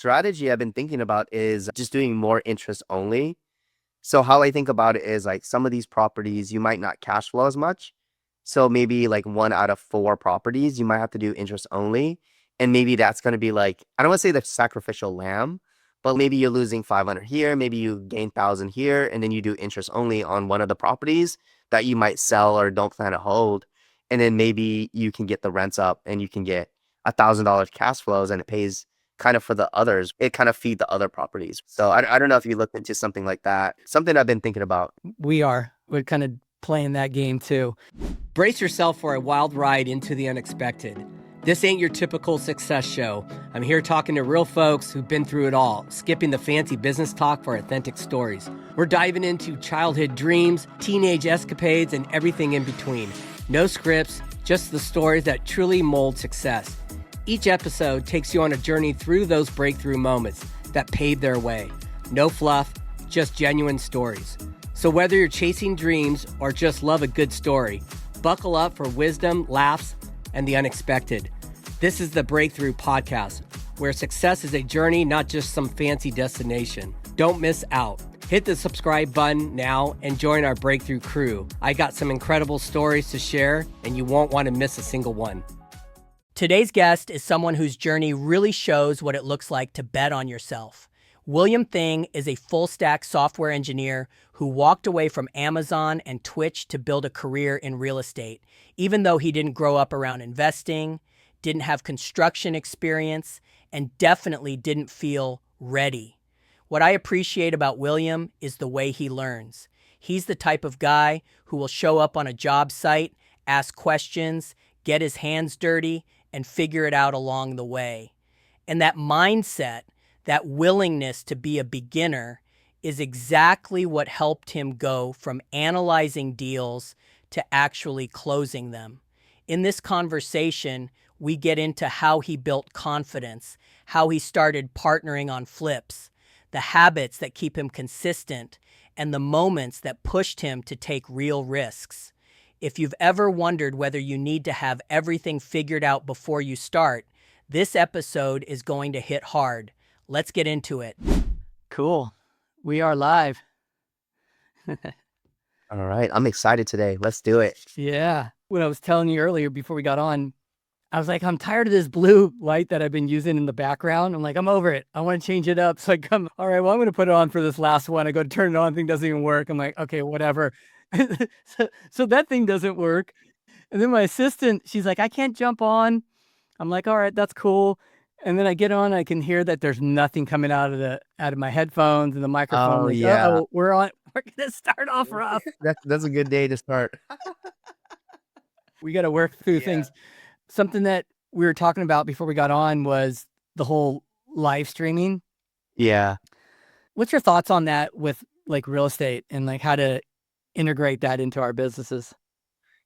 strategy I've been thinking about is just doing more interest only. So how I think about it is like some of these properties you might not cash flow as much. So maybe like one out of four properties, you might have to do interest only. And maybe that's going to be like, I don't want to say the sacrificial lamb, but maybe you're losing 500 here, maybe you gain 1,000 here, and then you do interest only on one of the properties that you might sell or don't plan to hold. And then maybe you can get the rents up and you can get $1,000 cash flows and it pays kind of for the others. It kind of feed the other properties. So I don't know if you looked into something like that. Something I've been thinking about. We're kind of playing that game too. Brace yourself for a wild ride into the unexpected. This ain't your typical success show. I'm here talking to real folks who've been through it all, skipping the fancy business talk for authentic stories. We're diving into childhood dreams, teenage escapades, and everything in between. No scripts, just the stories that truly mold success. Each episode takes you on a journey through those breakthrough moments that paved their way. No fluff, just genuine stories. So whether you're chasing dreams or just love a good story, buckle up for wisdom, laughs, and the unexpected. This is the Breakthrough Podcast, where success is a journey, not just some fancy destination. Don't miss out. Hit the subscribe button now and join our Breakthrough crew. I got some incredible stories to share, and you won't want to miss a single one. Today's guest is someone whose journey really shows what it looks like to bet on yourself. William Thing is a full-stack software engineer who walked away from Amazon and Twitch to build a career in real estate, even though he didn't grow up around investing, didn't have construction experience, and definitely didn't feel ready. What I appreciate about William is the way he learns. He's the type of guy who will show up on a job site, ask questions, get his hands dirty, and figure it out along the way. And that mindset, that willingness to be a beginner, is exactly what helped him go from analyzing deals to actually closing them. In this conversation, we get into how he built confidence, how he started partnering on flips, the habits that keep him consistent, and the moments that pushed him to take real risks. If you've ever wondered whether you need to have everything figured out before you start, this episode is going to hit hard. Let's get into it. Cool. We are live. All right. I'm excited today. Let's do it. Yeah. When I was telling you earlier before we got on, I was like, I'm tired of this blue light that I've been using in the background. I'm like, I'm over it. I want to change it up. So I come, all right, well, I'm going to put it on for this last one. I go to turn it on, thing doesn't even work. I'm like, okay, whatever. so that thing doesn't work. And then my assistant, she's like, I can't jump on. I'm like, all right, that's cool. And then I get on, I can hear that there's nothing coming out of my headphones and the microphone. Oh, like, yeah. oh, we're gonna start off rough. That's a good day to start. We got to work through things. Something that we were talking about before we got on was the whole live streaming. Yeah. What's your thoughts on that with like real estate and like how to integrate that into our businesses?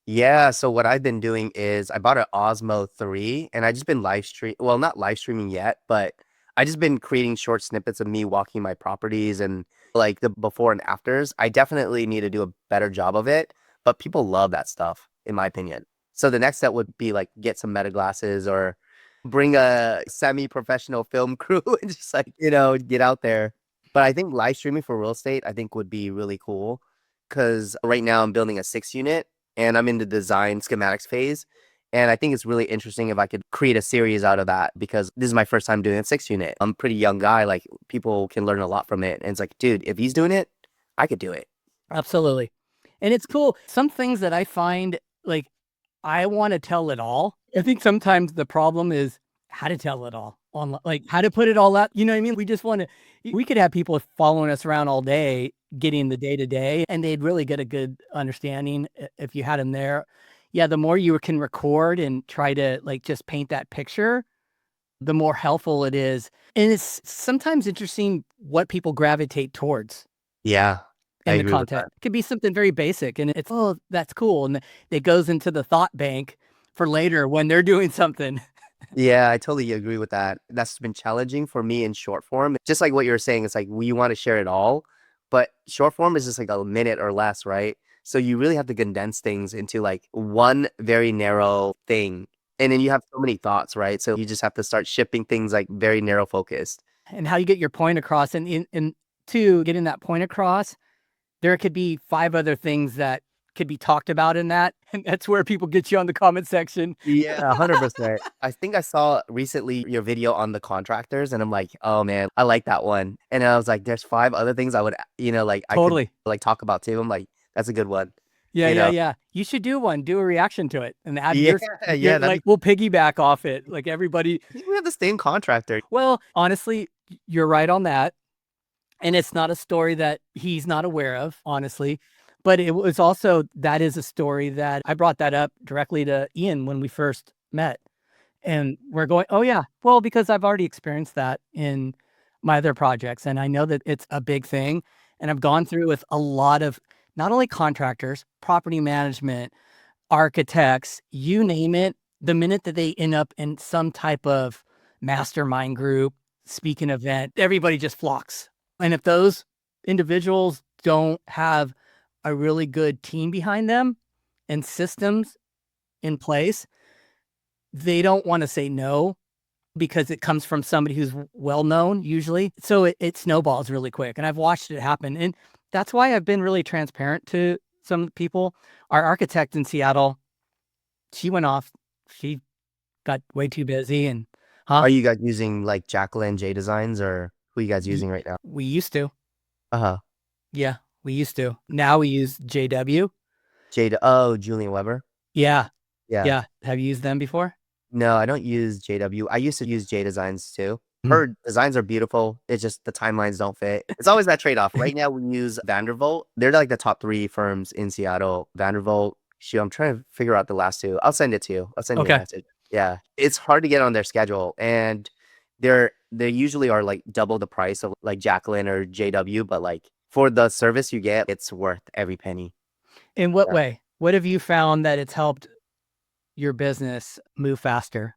Yeah. So what I've been doing is I bought an Osmo 3 and I just been not live streaming yet, but I just been creating short snippets of me walking my properties and like the before and afters. I definitely need to do a better job of it, but people love that stuff, in my opinion. So the next step would be like get some meta glasses or bring a semi-professional film crew and just like, get out there. But I think live streaming for real estate, I think would be really cool because right now I'm building a 6-unit and I'm in the design schematics phase. And I think it's really interesting if I could create a series out of that because this is my first time doing a 6-unit. I'm a pretty young guy. Like people can learn a lot from it. And it's like, dude, if he's doing it, I could do it. Absolutely. And it's cool. Some things that I find like I want to tell it all. I think sometimes the problem is how to tell it all on like how to put it all out. You know what I mean? We just want to, we could have people following us around all day, getting the day to day, and they'd really get a good understanding if you had them there. Yeah. The more you can record and try to like just paint that picture, the more helpful it is. And it's sometimes interesting what people gravitate towards. Yeah. I And the agree with content that. it could be something very basic and it's, oh, that's cool. And it goes into the thought bank for later when they're doing something. Yeah, I totally agree with that. That's been challenging for me in short form. Just like what you were saying, it's like we want to share it all, but short form is just like a minute or less, right? So you really have to condense things into like one very narrow thing. And then you have so many thoughts, right? So you just have to start shipping things like very narrow focused. and how you get your point across. And two, getting that point across, there could be 5 other things that could be talked about in that. And that's where people get you on the comment section. Yeah, 100%. I think I saw recently your video on the contractors, and I'm like, oh man, I like that one. And I was like, there's 5 other things I would, like I could Totally. like talk about too. I'm like, that's a good one. Yeah, You yeah, know? yeah. You should do one. Do a reaction to it and add Yeah, your yeah, that'd be like we'll piggyback off it. Like everybody. I think we have the same contractor. Well, honestly, you're right on that. And it's not a story that he's not aware of, honestly. But it was also that is a story that I brought that up directly to Ian when we first met. And we're going, oh yeah, well, because I've already experienced that in my other projects. And I know that it's a big thing. And I've gone through with a lot of not only contractors, property management, architects, you name it, the minute that they end up in some type of mastermind group, speaking event, everybody just flocks. And if those individuals don't have a really good team behind them and systems in place, they don't want to say no because it comes from somebody who's well known usually. So it snowballs really quick. And I've watched it happen. And that's why I've been really transparent to some people. Our architect in Seattle, she went off. She got way too busy and Are you guys using like Jacqueline J Designs, or who are you guys using right now? we used to. Uh-huh. Yeah, we used to. Now we use JW. Oh, Julian Weber. Yeah. Yeah. Yeah. Have you used them before? No, I don't use JW. I used to use J Designs too. Mm. Her designs are beautiful. It's just the timelines don't fit. It's always that trade-off. Right now we use Vandervolt. They're like the top 3 firms in Seattle. Vandervolt. Shoot, I'm trying to figure out the last 2. I'll send it to you. I'll send you a Okay. message. Yeah. It's hard to get on their schedule, and they usually are like double the price of like Jacqueline or JW, but like for the service you get, it's worth every penny. In what Yeah. way? What have you found that it's helped your business move faster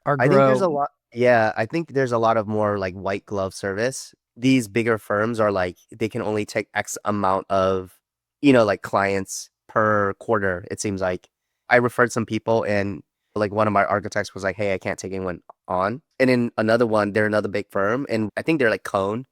or I think there's grow? a lot. Yeah, I think there's a lot of more like white glove service. These bigger firms are like they can only take X amount of, like clients per quarter, it seems like. I referred some people, and like one of my architects was like, "Hey, I can't take anyone on." And then another one, they're another big firm, and I think they're like Cone.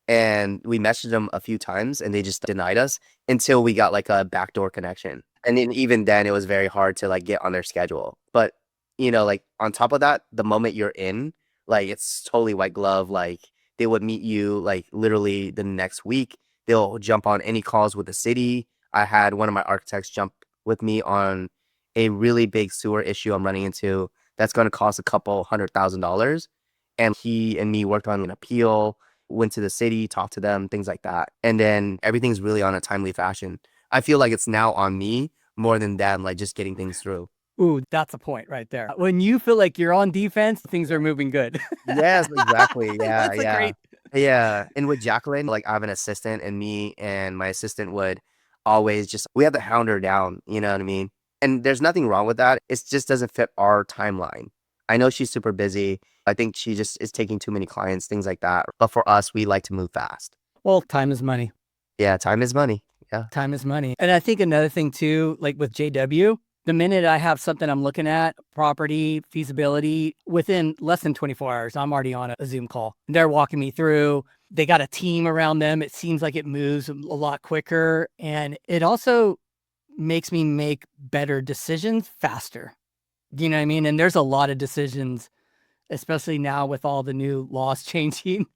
And we messaged them a few times and they just denied us until we got like a backdoor connection. And then even then it was very hard to like get on their schedule. But like on top of that, the moment you're in, like it's totally white glove. Like they would meet you like literally the next week. They'll jump on any calls with the city. I had one of my architects jump with me on a really big sewer issue I'm running into that's going to cost a couple $100,000. And he and me worked on an appeal, went to the city, talked to them, things like that. And then everything's really on a timely fashion. I feel like it's now on me more than them, like just getting things through. Ooh, that's a point right there. When you feel like you're on defense, things are moving good. Yes, exactly. Yeah, That's a yeah. great. Yeah. And with Jacqueline, like I have an assistant, and me and my assistant would always just, we have to hound her down. You know what I mean? And there's nothing wrong with that. It just doesn't fit our timeline. I know she's super busy. I think she just is taking too many clients, things like that. But for us, we like to move fast. Well, time is money. Yeah, time is money. Yeah. Time is money. And I think another thing too, like with JW, the minute I have something I'm looking at, property, feasibility, within less than 24 hours, I'm already on a Zoom call. They're walking me through. They got a team around them. It seems like it moves a lot quicker. And it also makes me make better decisions faster. You know what I mean? And there's a lot of decisions, especially now with all the new laws changing.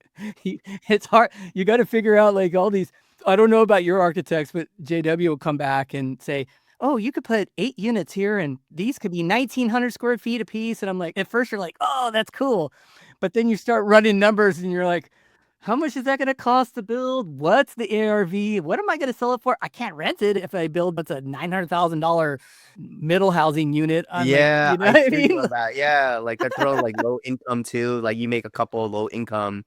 It's hard. You got to figure out like all these. I don't know about your architects, but JW will come back and say, "Oh, you could put 8 units here, and these could be 1,900 square feet a piece." And I'm like, at first you're like, "Oh, that's cool," but then you start running numbers, and you're like, "How much is that going to cost to build? What's the ARV? What am I going to sell it for? I can't rent it if I build what's a $900,000 middle housing unit." I'm like, Yeah, you know I what I hear you mean? on that. Yeah, like they're throwing like low income too. Like you make a couple low income,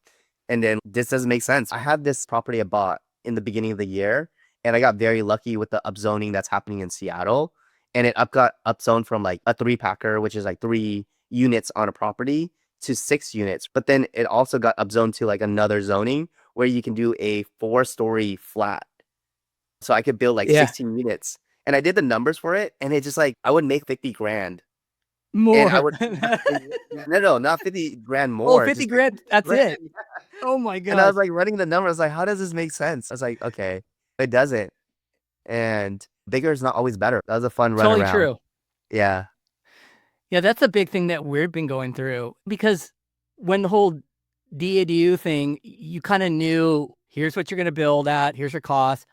and then this doesn't make sense. I had this property I bought in the beginning of the year, and I got very lucky with the upzoning that's happening in Seattle. And it got upzoned from like a 3-packer, which is like 3 units on a property, to 6 units. But then it also got upzoned to like another zoning where you can do a 4-story flat. So I could build like Yeah. 16 units. And I did the numbers for it, and it just like I would make 50 grand And I More. would no, not 50 grand Oh, more, 50 just like grand. That's 50 it. grand. Oh my And I gosh. was like running the numbers, like, how does this make sense? I was like, okay, it doesn't. And bigger is not always better. That was a fun run Totally around. true. Yeah. Yeah, that's a big thing that we've been going through because when the whole DADU thing, you kind of knew here's what you're going to build at, here's your cost,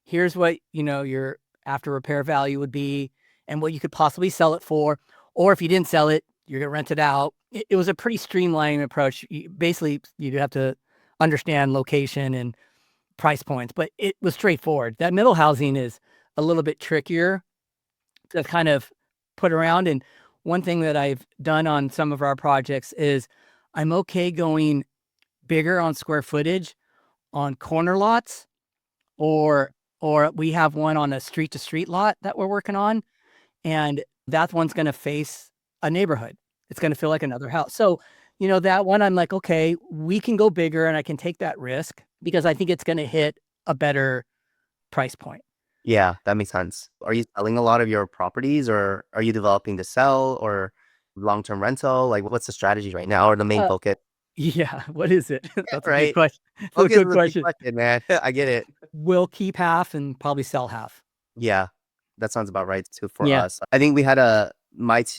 here's what, your after repair value would be and what you could possibly sell it for. Or if you didn't sell it, you're going to rent it out. It was a pretty streamlined approach. Basically, you'd have to understand location and price points, but it was straightforward. That middle housing is a little bit trickier to kind of put around. And one thing that I've done on some of our projects is I'm okay going bigger on square footage on corner lots or we have one on a street to street lot that we're working on, and that one's going to face a neighborhood. It's going to feel like another house. So, that one I'm like, okay, we can go bigger and I can take that risk because I think it's going to hit a better price point. Yeah, that makes sense. Are you selling a lot of your properties or are you developing to sell or long-term rental? Like what's the strategy right now or the main Uh, focus? yeah, what is it? That's a good Right. question. That's a Focus good is a big question. question, man. I get it. We'll keep half and probably sell half. Yeah, that sounds about right too for Yeah. us. I think we had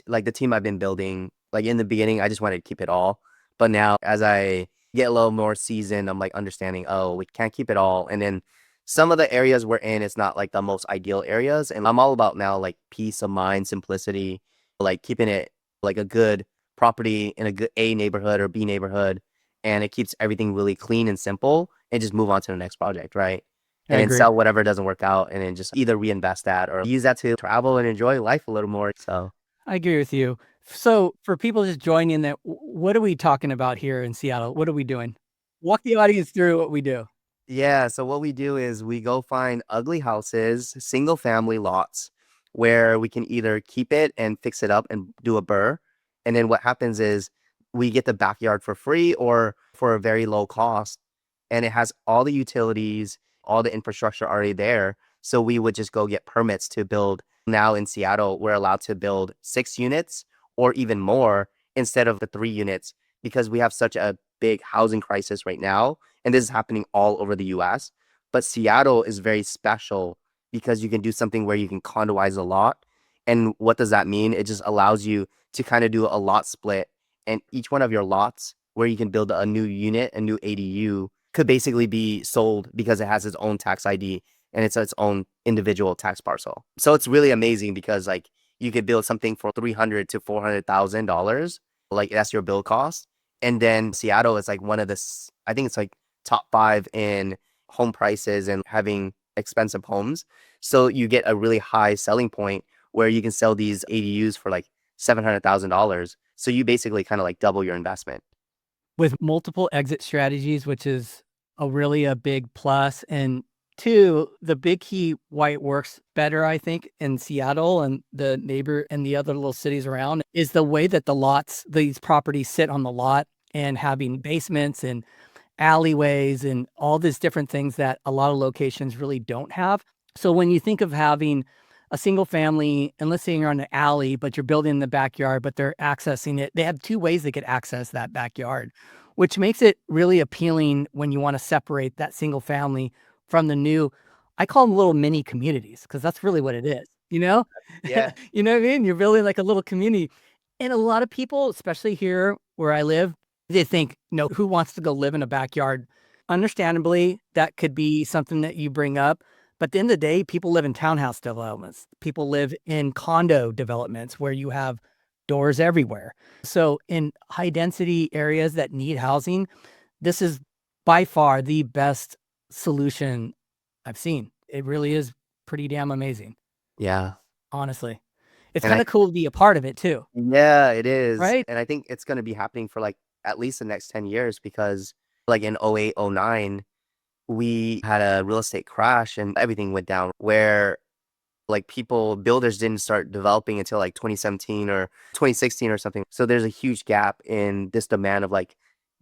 like the team I've been building, like in the beginning, I just wanted to keep it all. But now as I get a little more seasoned, I'm like understanding, oh, we can't keep it all. And then some of the areas we're in, it's not like the most ideal areas. And I'm all about now like peace of mind, simplicity, like keeping it like a good property in a good A neighborhood or B neighborhood. And it keeps everything really clean and simple and just move on to the next project, right? I And then agree. sell whatever doesn't work out and then just either reinvest that or use that to travel and enjoy life a little more. So, I agree with you. So for people just joining that, what are we talking about here in Seattle? What are we doing? Walk the audience through what we do. yeah. So, what we do is we go find ugly houses, single family lots where we can either keep it and fix it up and do a burr. And then what happens is we get the backyard for free or for a very low cost. And it has all the utilities, all the infrastructure already there. So, we would just go get permits to build. Now in Seattle, we're allowed to build 6 units or even more instead of the 3 units because we have such a big housing crisis right now. And this is happening all over the US. But Seattle is very special because you can do something where you can condoize a lot. And what does that mean? It just allows you to kind of do a lot split. And each one of your lots where you can build a new unit, a new ADU, could basically be sold because it has its own tax ID and it's its own individual tax parcel. So it's really amazing because like you could build something for 300 to $400,000, like that's your build cost. And then Seattle is like one of the, I think it's like top 5 in home prices and having expensive homes. So you get a really high selling point where you can sell these ADUs for like $700,000. So you basically kind of like double your investment. With multiple exit strategies, which is a big plus. And two, the big key why it works better, I think, in Seattle and the neighbor and the other little cities around is the way that these properties sit on the lot and having basements and alleyways and all these different things that a lot of locations really don't have. So when you think of having a single family, and let's say you're on an alley, but you're building in the backyard, but they're accessing it, they have two ways they could access that backyard, which makes it really appealing when you want to separate that single family from the new. I call them little mini communities because that's really what it is, you know? Yeah. You know what I mean? You're building like a little community. And a lot of people, especially here where I live, they think, who wants to go live in a backyard? Understandably, that could be something that you bring up. But at the end of the day, people live in townhouse developments. People live in condo developments where you have doors everywhere. So in high density areas that need housing, this is by far the best solution I've seen. It really is pretty damn amazing, Yeah. honestly. It's And kind of cool to be a part of it too, yeah, it is. right? And I think it's going to be happening for like at least the next 10 years because like in 08, 09, we had a real estate crash and everything went down where like builders didn't start developing until like 2017 or 2016 or something. So there's a huge gap in this demand of like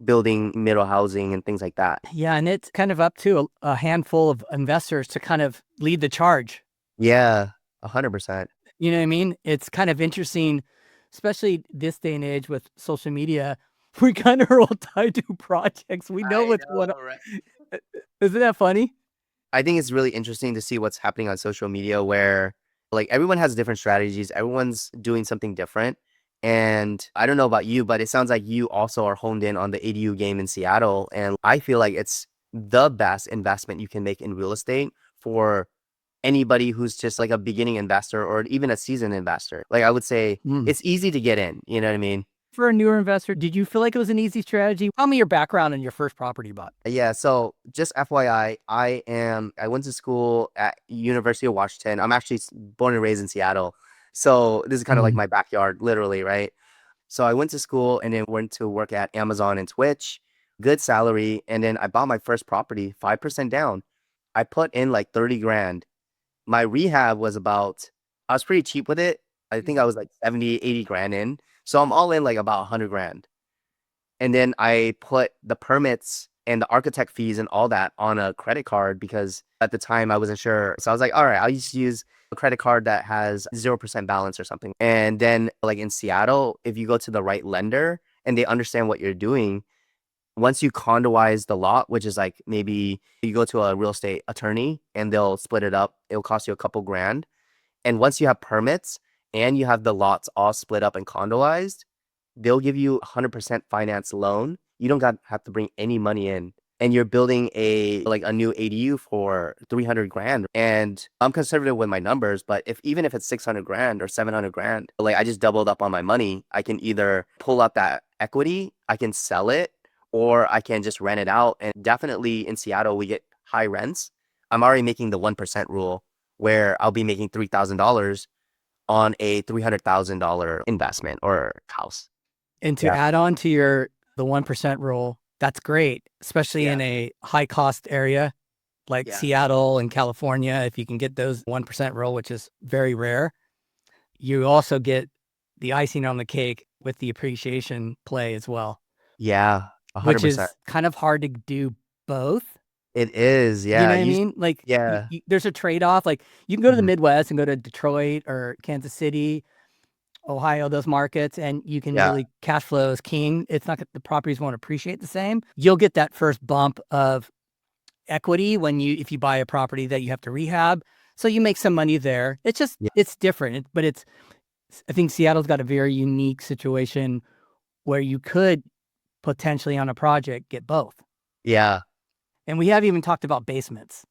building middle housing and things like that. Yeah, and it's kind of up to a handful of investors to kind of lead the charge. Yeah, 100%. You know what I mean? It's kind of interesting. especially this day and age with social media, we kind of are all tied to projects. We know I what's going know, on. right? Isn't that funny? I think it's really interesting to see what's happening on social media where like everyone has different strategies, everyone's doing something different. And I don't know about you, but it sounds like you also are honed in on the ADU game in Seattle. And I feel like it's the best investment you can make in real estate for anybody who's just like a beginning investor or even a seasoned investor. Like I would say Mm. it's easy to get in, you know what I mean? For a newer investor, did you feel like it was an easy strategy? Tell me your background and your first property you bought. Yeah, so just FYI, I went to school at University of Washington. I'm actually born and raised in Seattle. So this is kind of like Mm. my backyard, literally, right? So I went to school and then went to work at Amazon and Twitch, good salary, and then I bought my first property, 5% down. I put in like 30 grand. My rehab was about, I was pretty cheap with it. I think I Mhm. was like 70, 80 grand in. So I'm all in like about 100 grand. And then I put the permits and the architect fees and all that on a credit card because at the time I wasn't sure. So I was like, all right, I'll just use a credit card that has 0% balance or something. And then, like in Seattle, if you go to the right lender and they understand what you're doing, once you condoize the lot, which is like maybe you go to a real estate attorney and they'll split it up, it'll cost you a couple grand. And once you have permits and you have the lots all split up and condoized, they'll give you 100% finance loan. You don't have to bring any money in. And you're building a new ADU for 300 grand. And I'm conservative with my numbers, but even if it's 600 grand or 700 grand, like I just doubled up on my money. I can either pull up that equity, I can sell it, or I can just rent it out. And definitely in Seattle, we get high rents. I'm already making the 1% rule where I'll be making $3,000 on a $300,000 investment or house. And to Yeah. add on to the 1% rule, that's great, especially Yeah. in a high cost area like Yeah. Seattle and California. If you can get those 1% rule, which is very rare, you also get the icing on the cake with the appreciation play as well, Yeah. which 100%. is kind of hard to do both. It is. You know Yeah. what I mean? Like Yeah. there's a trade-off. Like you can go to the Mhm. Midwest and go to Detroit or Kansas City, Ohio, those markets, and you can Yeah. really cash flow is king. It's not the properties won't appreciate the same. You'll get that first bump of equity if you buy a property that you have to rehab. So you make some money there. Yeah. It's different, but I think Seattle's got a very unique situation where you could potentially on a project get both. Yeah. And we haven't even talked about basements.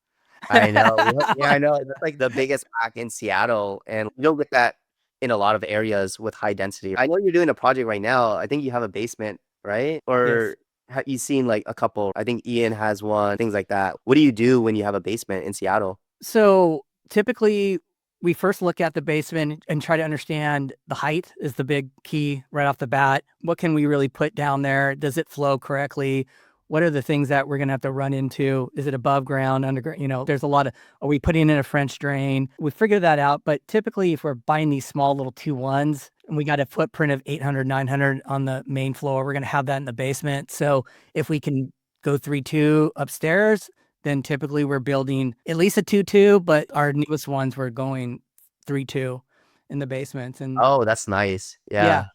I know. Yeah, I know. That's like the biggest hack in Seattle. And you don't get that in a lot of areas with high density. I know you're doing a project right now. I think you have a basement, right? Yes. Or have you seen like a couple? I think Ian has one, things like that. What do you do when you have a basement in Seattle? So typically, we first look at the basement and try to understand the height is the big key right off the bat. What can we really put down there? Does it flow correctly? What are the things that we're going to have to run into? Is it above ground, underground? There's a lot of, are we putting in a French drain? We figure that out. But typically, if we're buying these small little 2-1s and we got a footprint of 800, 900 on the main floor, we're going to have that in the basement. So if we can go 3-2 upstairs, then typically we're building at least a 2-2, but our newest ones we're going 3-2 in the basements. And Oh, that's nice. yeah, Yeah.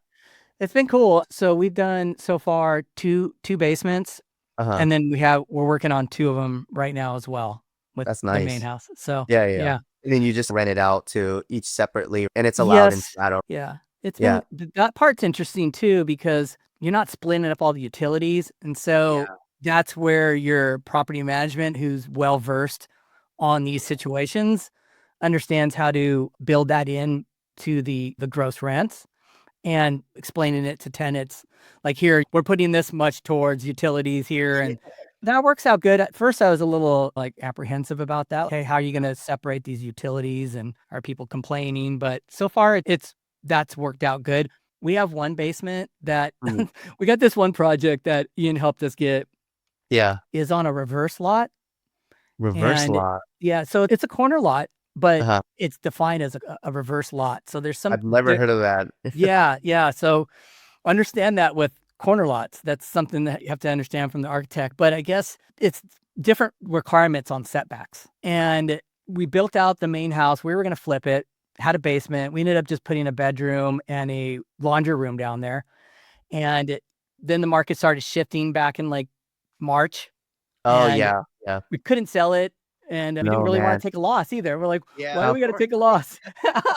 it's been cool. So we've done so far two basements, Uh-huh. and then we're working on 2 of them right now as well with That's the main nice. house. So Yeah, yeah. yeah. And then you just rent it out to each separately, and it's allowed in Yes. Seattle. Yeah. It's Yeah. been that part's interesting too because you're not splitting up all the utilities. And so Yeah. that's where your property management, who's well versed on these situations, understands how to build that in to the gross rents and explaining it to tenants. Like here, we're putting this much towards utilities here, Yeah. and that works out good. At first, I was a little like apprehensive about that. Hey, how are you going to separate these utilities, and are people complaining? But so far, that's worked out good. We have one basement that Mhm. we got this one project that Ian helped us get Yeah. is on a reverse lot, Reverse and lot. yeah, so it's a corner lot, but Uh-huh. it's defined as a reverse lot. So there's some I've never heard of that. yeah, yeah. So understand that with corner lots. That's something that you have to understand from the architect. But I guess it's different requirements on setbacks. And we built out the main house. We were going to flip it. had a basement. We ended up just putting a bedroom and a laundry room down there. And then the market started shifting back in like March, Oh, and yeah, yeah. we couldn't sell it. And we didn't No, really want man. to take a loss either. We're like, why Yeah, do we of got to course. take a loss?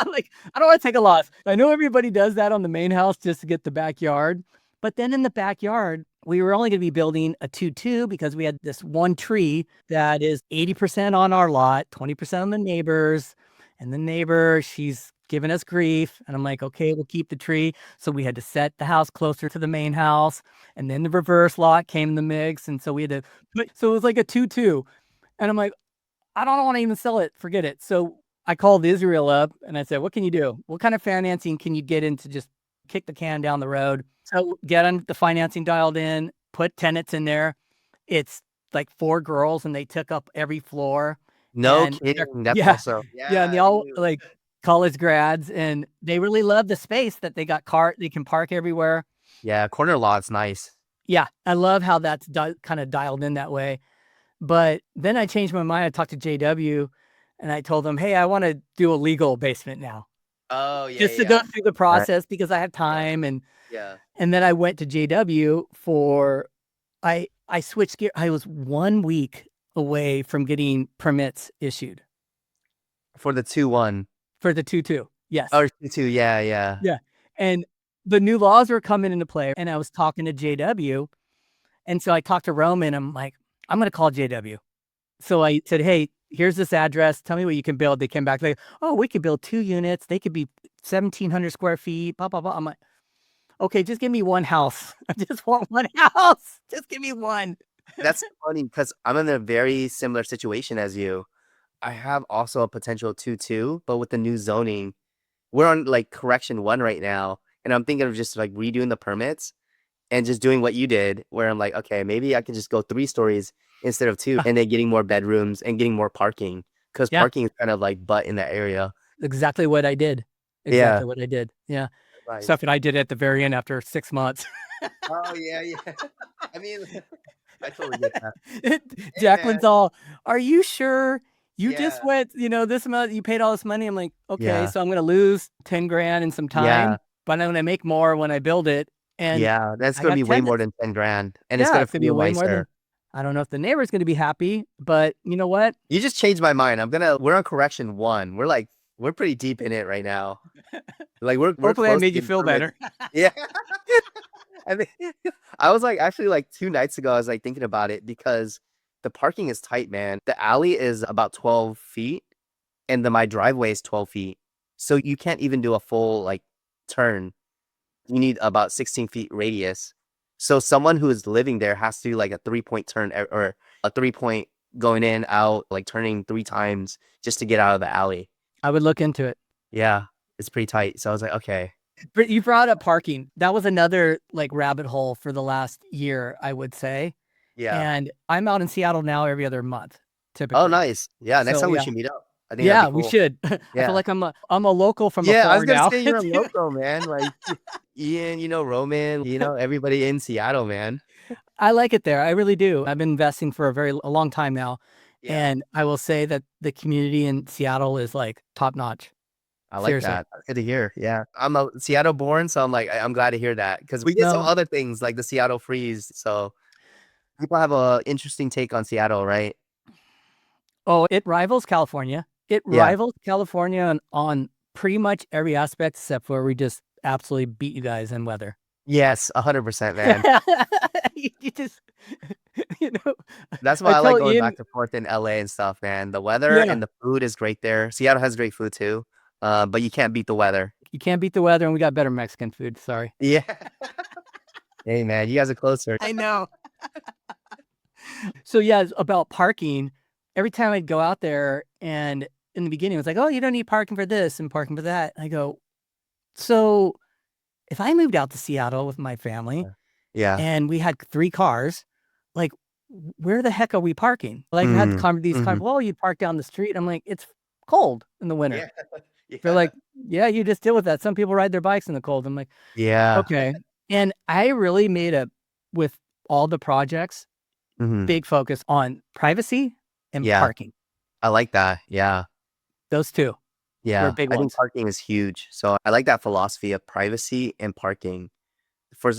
Like, I don't want to take a loss. I know everybody does that on the main house just to get the backyard. But then in the backyard, we were only going to be building a 2-2 because we had this one tree that is 80% on our lot, 20% on the neighbors. And the neighbor, she's giving us grief. And I'm like, okay, we'll keep the tree. So we had to set the house closer to the main house. And then the reverse lot came in the mix. And so we had to so it was like a 2-2. And I'm like, I don't want to even sell it. Forget it. So I called Israel up and I said, what can you do? What kind of financing can you get into just kick the can down the road? So get on the financing dialed in, put tenants in there. It's like 4 girls and they took up every floor. No And they're, kidding. That's yeah, awesome. yeah. And they Yeah, all dude. like college grads and they really love the space that they got they can park everywhere. Yeah, corner lot's nice. Yeah. I love how that's kind of dialed in that way. But then I changed my mind. I talked to JW and I told him, hey, I want to do a legal basement now Oh, yeah, just yeah, to go yeah. through the Right. process because I have Yeah, time. yeah. And then I went to JW for, I switched gear. I was 1 week away from getting permits issued For the 2-1. for the 2-2. Yes. Or 2-2, yeah, yeah. Yeah. And the new laws were coming into play and I was talking to JW. And so I talked to Roman. I'm like, I'm going to call JW. So I said, hey, here's this address. Tell me what you can build. They came back like, oh, we could build 2 units. They could be 1,700 square feet, blah, blah, blah. I'm like, okay, just give me one house. I just want one house. Just give me one. That's funny because I'm in a very similar situation as you. I have also a potential 2-2, but with the new zoning, we're on like correction 1 right now, and I'm thinking of just like redoing the permits and just doing what you did, where I'm like, okay, maybe I can just go 3 stories instead of 2, and then getting more bedrooms and getting more parking because Yeah, parking is kind of like butt in that area. exactly what I did. Yeah. Exactly what I did. Yeah. Nice. Stuff that I did at the very end after 6 months. Oh, yeah, yeah. I mean, I totally get that. Hey, man. Jacqueline's all, are you sure you just Yeah. went, this amount, you paid all this money? I'm like, okay, Yeah. so I'm going to lose 10 grand in some Yeah. time, but I'm going to make more when I build it. And Yeah. That's I gonna got be way more tenants. than 10 grand, and it's Yeah, gonna it's gonna be feel way more nicer. than, I don't know if the neighbor's gonna be happy, but you know what? You just changed my mind. We're on correction 1. We're pretty deep in it right now. Like, we're Hopefully I close to made you getting feel permits. better. Yeah. I mean, I was like, actually, like 2 nights ago, I was like thinking about it because the parking is tight, man. The alley is about 12 feet, and my driveway is 12 feet. So you can't even do a full like turn. You need about 16 feet radius. So someone who is living there has to do like a 3-point turn or a 3-point going in, out, like turning 3 times just to get out of the alley. I would look into it. Yeah, it's pretty tight. So I was like, okay. But you brought up parking. That was another like rabbit hole for the last year, I would say. Yeah. And I'm out in Seattle now every other month, Oh, typically. nice. Yeah, next So time we yeah. should meet up. I think that'd be Yeah, we cool. should. I feel Yeah. like I'm a local from Yeah, I was afar gonna now. say you're a local, man. Like Ian, Roman, everybody in Seattle, man. I like it there. I really do. I've been investing for a long time now. Yeah. And I will say that the community in Seattle is like top notch. I like Seriously. that. That's good to hear. Yeah. I'm a Seattle born, so I'm like, I'm glad to hear that because we get some No. other things like the Seattle freeze. So people have a interesting take on Seattle, right? Oh, it rivals California. It Yeah. rivals California on pretty much every aspect except for we just absolutely beat you guys in weather. Yes, 100%, man. You just, you know, That's why I I like tell going Ian, back and forth in LA and stuff, man. The weather yeah, and the food is great there. Seattle has great food too. But you can't beat the weather. you can't beat the weather and we got better Mexican food. Sorry. Yeah. Hey, man, you guys are closer. I know. So yeah, about parking, every time I'd go out there and in the beginning it was like, oh, you don't need parking for this and parking for that. I go, so if I moved out to Seattle with my family Yeah. and we had 3 cars, like, where the heck are we parking? Like, I had Mm, these mhm. well, you park down the street. I'm like, it's cold in the winter. Yeah. They're Yeah. like, yeah, you just deal with that. Some people ride their bikes in the cold. I'm like, Yeah. okay. And I really made with all the projects, Mhm. big focus on privacy and Yeah. parking. I like that. Yeah. Those 2. We're Yeah, big I think ones. parking is huge. So I like that philosophy of privacy and parking.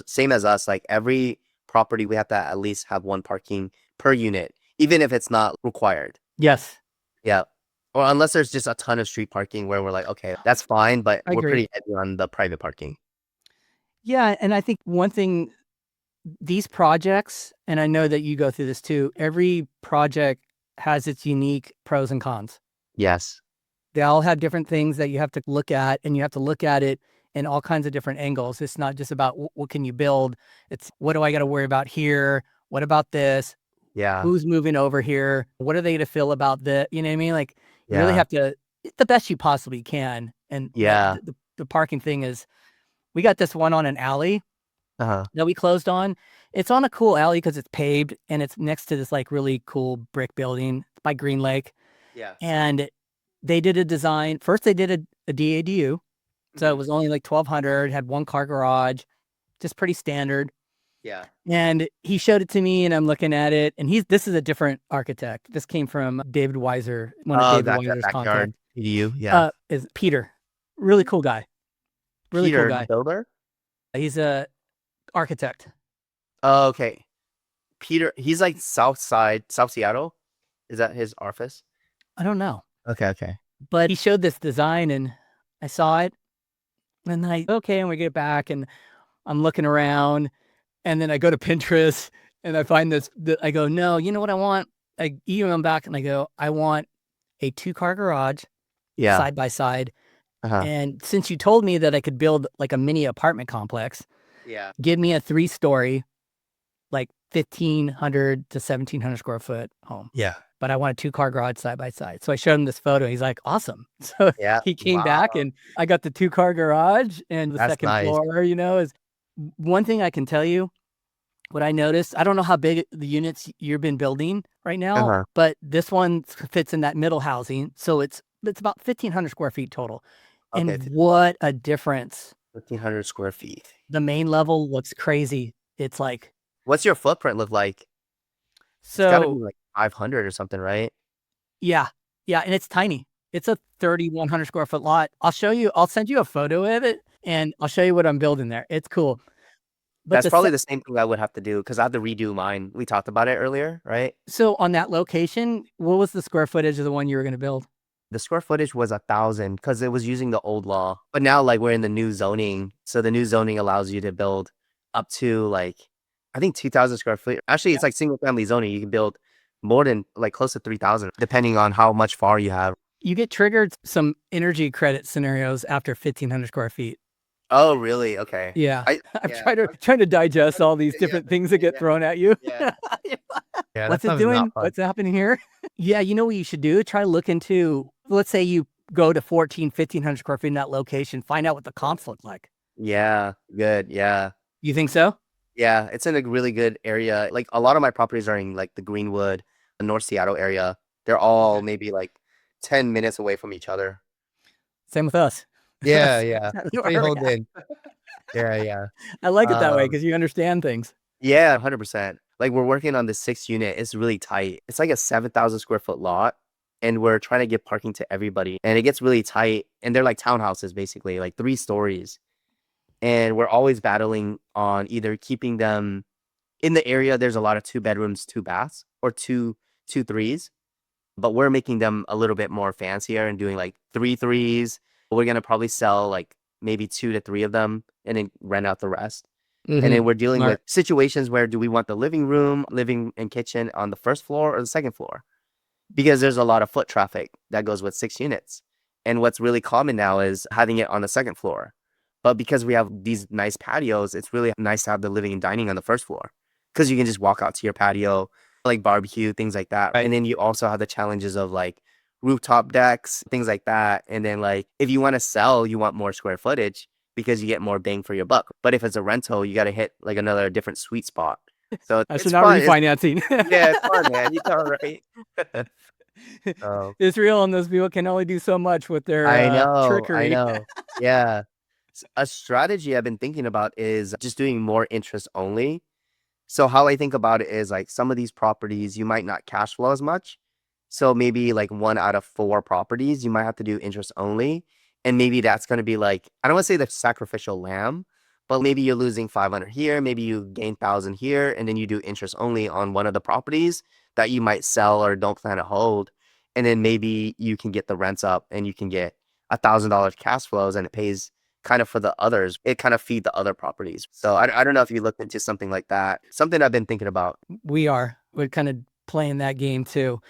Same as us, like every property, we have to at least have one parking per unit, even if it's not required. Yes, Yeah. Or unless there's just a ton of street parking where we're like, okay, that's fine, but I we're agree. pretty heavy on the private parking. Yeah, and I think one thing, these projects, and I know that you go through this too, every project has its unique pros and cons. Yes. They all have different things that you have to look at, and you have to look at it in all kinds of different angles. It's not just about what can you build. It's what do I got to worry about here? What about this? Yeah. Who's moving over here? What are they going to feel about the, you know what I mean? Like you really Yeah. have to the best you possibly can. And Yeah. the parking thing is, we got this one on an alley Uh-huh. that we closed on. It's on a cool alley because it's paved and it's next to this like really cool brick building by Green Lake. Yeah. And they did a design. First, they did a DADU. So it Hmm. was only like 1,200, had one car garage, just pretty standard. Yeah. And he showed it to me and I'm looking at it. And this is a different architect. This came from David Weiser, one of Oh, David gotcha. Weiser's Backyard contacts. PDU. Yeah. Is Peter. Really cool guy. Really cool Peter, the guy. builder. He's a architect. Oh, okay. Peter, he's like South Side, South Seattle. Is that his office? I don't know. Okay, okay. But he showed this design and I saw it. And then and we get back and I'm looking around. And then I go to Pinterest and I find this. I go, no, you know what I want? I email them back and I go, I want a 2-car garage Yeah. side by side. Uh-huh. And since you told me that I could build like a mini apartment complex, Yeah. give me a 3-story, like 1,500 to 1,700 square foot home. Yeah. But I want a 2-car garage side by side. So I showed him this photo. He's like, awesome. So Yeah. he came back Wow. and I got the 2-car garage and the That's second nice. floor, is one thing I can tell you. What I noticed, I don't know how big the units you've been building right now, Uh-huh. but this one fits in that middle housing. So it's about 1,500 square feet total. Okay. And what a difference. 1,500 square feet. The main level looks crazy. It's like, What's your footprint look like? It's got to be so like 500 or something, right? yeah. Yeah. And it's tiny. It's a 3,100 square foot lot. I'll send you a photo of it and I'll show you what I'm building there. It's cool. But That's probably the same thing I would have to do because I have to redo mine. We talked about it earlier, right? so on that location, what was the square footage of the one you were going to build? The square footage was 1,000 because it was using the old law. But now, like, we're in the new zoning. So the new zoning allows you to build up to like, I think 2,000 square feet. Actually, it's like single family zoning. You can build more than like close to 3,000, depending on how much FAR you have. You get triggered some energy credit scenarios after 1,500 square feet. Oh, really? Okay. Yeah. I'm Yeah. trying to digest all these Yeah. different things that get Yeah. thrown at you. Yeah. Yeah, that What's it sounds not doing? fun. What's happening here? Yeah, you know what you should do? Try to look into, let's say you go to 1,500 square feet in that location, find out what the comps look like. Yeah, good. Yeah. You think so? Yeah, it's in a really good area. Like a lot of my properties are in like the Greenwood, the North Seattle area. They're all maybe like 10 minutes away from each other. Same with us. Yeah, That's yeah. exactly It's where pretty we're honed at. in. Yeah, yeah. I like it that way Um, because you understand things. yeah, 100%. Like we're working on the 6 unit. It's really tight. It's like a 7,000 square foot lot, and we're trying to give parking to everybody. And it gets really tight. And they're like townhouses, basically, like 3 stories. And we're always battling on either keeping them in the area. There's a lot of 2 bedrooms, 2 baths, or two threes. But we're making them a little bit more fancier and doing like 3 threes. We're gonna probably sell like maybe 2 to 3 of them and then rent out the rest. And then we're dealing Smart. with situations where do we want the living room, living and kitchen on the first floor or the second floor? Because there's a lot of foot traffic that goes with 6 units. And what's really common now is having it on the second floor. But because we have these nice patios, it's really nice to have the living and dining on the first floor because you can just walk out to your patio, like barbecue, things like that. Right. And then you also have the challenges of like rooftop decks, things like that. And then like if you want to sell, you want more square footage because you get more bang for your buck. But if it's a rental, you got to hit like another different sweet spot. So I should it's not fun. refinancing. Yeah, it's fun, man. You know, right? Oh, Israel and those people can only do so much with their I know, I trickery. know. Yeah. A strategy I've been thinking about is just doing more interest only. So how I think about it is like some of these properties you might not cash flow as much. So maybe like 1 out of 4 properties, you might have to do interest only. And maybe that's going to be like, I don't want to say the sacrificial lamb, but maybe you're losing 500 here, maybe you gain 1,000 here, and then you do interest only on one of the properties that you might sell or don't plan to hold. And then maybe you can get the rents up and you can get $1,000 cash flows and it pays kind of for the others. It kind of feed the other properties. So I don't know if you looked into something like that. Something I've been thinking about. We're kind of playing that game too.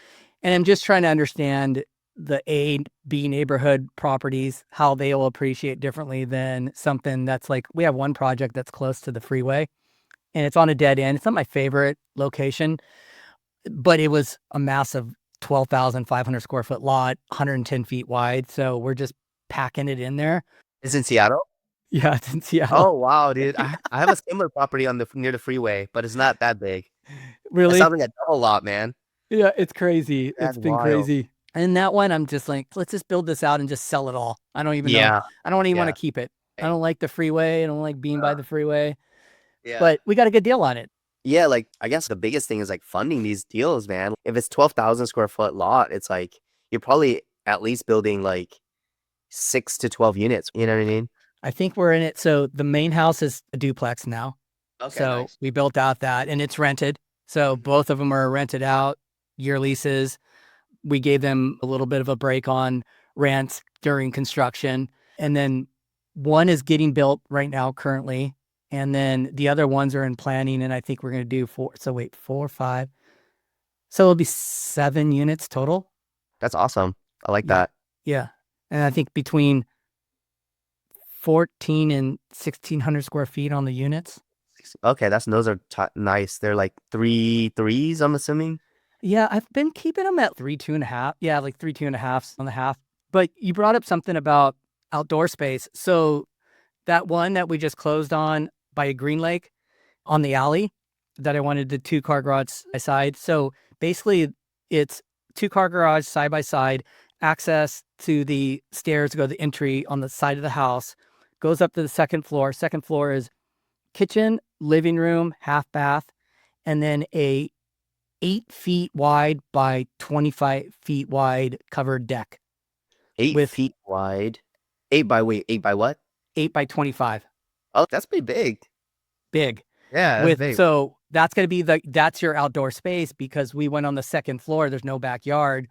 And I'm just trying to understand the A, B neighborhood properties, how they will appreciate differently than something that's like, we have one project that's close to the freeway and it's on a dead end. It's not my favorite location, but it was a massive 12,500 square foot lot, 110 feet wide. So we're just packing it in there. It's in Seattle? Yeah, it's in Seattle. Oh wow, dude. I have a similar property on the near the freeway, but it's not that big. It Really? sounds like a double lot, man. Yeah, it's crazy. That's It's been wild. crazy. And that one, I'm just like, let's just build this out and just sell it all. I don't even know. Yeah. I don't even want Yeah. to keep it. I Right. don't like the freeway. I don't like being by Uh, the freeway, yeah. but we got a good deal on it. Yeah, like I guess the biggest thing is like funding these deals, man. If it's 12,000 square foot lot, it's like you're probably at least building like 6 to 12 units. You know what I mean? I think we're in it. So the main house is a duplex now. Okay, So nice. we built out that and it's rented. So Mhm. both of them are rented out, year leases. We gave them a little bit of a break on rent during construction. And then one is getting built right now currently. And then the other ones are in planning. And I think we're going to do four. So wait, 4, 5. So it'll be 7 units total. That's awesome. I like Yeah. that. Yeah. And I think between 14 and 1,600 square feet on the units. Okay, those are nice. They're like 3 threes, I'm assuming. Yeah, I've been keeping them at 3, 2.5. Yeah, like 3, 2.5 on the half. But you brought up something about outdoor space. So that one that we just closed on by Green Lake on the alley that I wanted the 2-car garage side by side. So basically, it's 2-car garage side by side, access to the stairs to go to the entry on the side of the house, goes up to the second floor. Second floor is kitchen, living room, half bath, and then a 8 feet wide by 25 feet wide covered deck Eight with feet wide. Eight by what? 8 by 25 Oh, that's pretty big. big. Yeah, that's With big. so that's going to be that's your outdoor space because we went on the second floor. There's no backyard.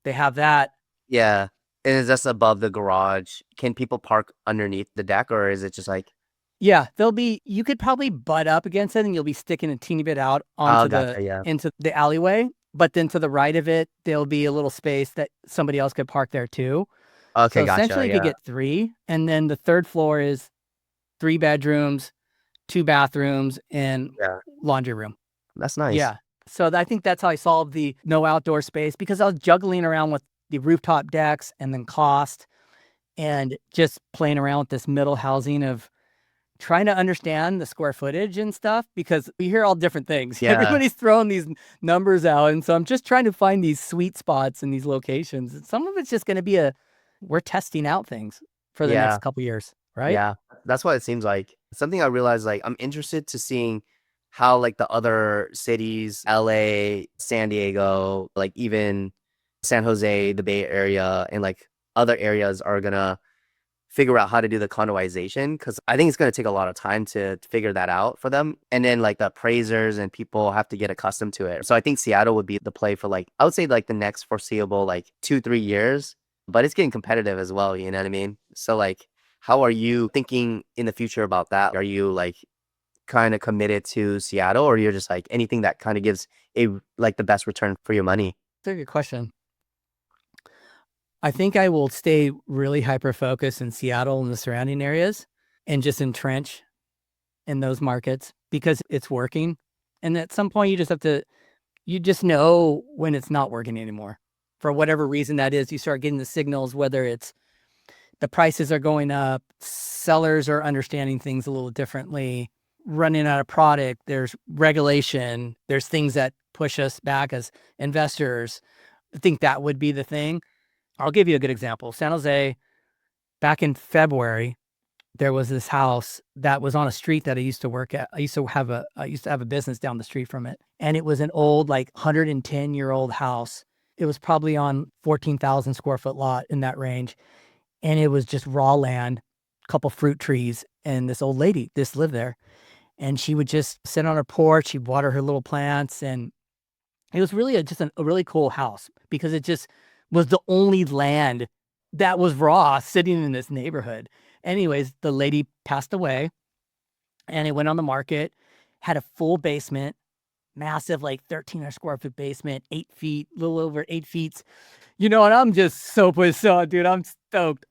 They have that. Yeah. And is this above the garage? Can people park underneath the deck or is it just like, Yeah, you could probably butt up against it and you'll be sticking a teeny bit out oh, onto gotcha. Yeah. into the alleyway. But then to the right of it, there'll be a little space that somebody else could park there too. Okay, So gotcha. essentially you could Yeah. get 3. And then the third floor is 3 bedrooms, 2 bathrooms, and Yeah. laundry room. That's nice. Yeah. So I think that's how I solved the no outdoor space because I was juggling around with the rooftop decks and then cost and just playing around with this middle housing of trying to understand the square footage and stuff because we hear all different things. Yeah. Everybody's throwing these numbers out. And so I'm just trying to find these sweet spots in these locations. And some of it's just going to be we're testing out things for the next Yeah. couple years, right? Yeah. That's what it seems like. Something I realized, like, I'm interested to seeing how, like, the other cities, LA, San Diego, like, even San Jose, the Bay Area, and like other areas are gonna figure out how to do the condoization because I think it's going to take a lot of time to figure that out for them. And then like the appraisers and people have to get accustomed to it. So I think Seattle would be the play for like, I would say like the next foreseeable like 2, 3 years, but it's getting competitive as well. You know what I mean? So like, how are you thinking in the future about that? Are you like kind of committed to Seattle or you're just like anything that kind of gives a like the best return for your money? That's a good question. I think I will stay really hyper focused in Seattle and the surrounding areas and just entrench in those markets because it's working. And at some point, you just know when it's not working anymore. For whatever reason that is, you start getting the signals, whether it's the prices are going up, sellers are understanding things a little differently, running out of product, there's regulation, there's things that push us back as investors. I think that would be the thing. I'll give you a good example. San Jose, back in February, there was this house that was on a street that I used to work at. I used to have a business down the street from it. And it was an old, like 110-year-old house. It was probably on 14,000 square foot lot in that range. And it was just raw land, a couple fruit trees. And this old lady just lived there. And she would just sit on her porch. She'd water her little plants. And it was really a really cool house because it just was the only land that was raw sitting in this neighborhood. Anyways, the lady passed away and it went on the market, had a full basement, massive, like 1,300 square foot basement, 8 feet, a little over 8 feet. And I'm just so pissed off, dude. I'm stoked.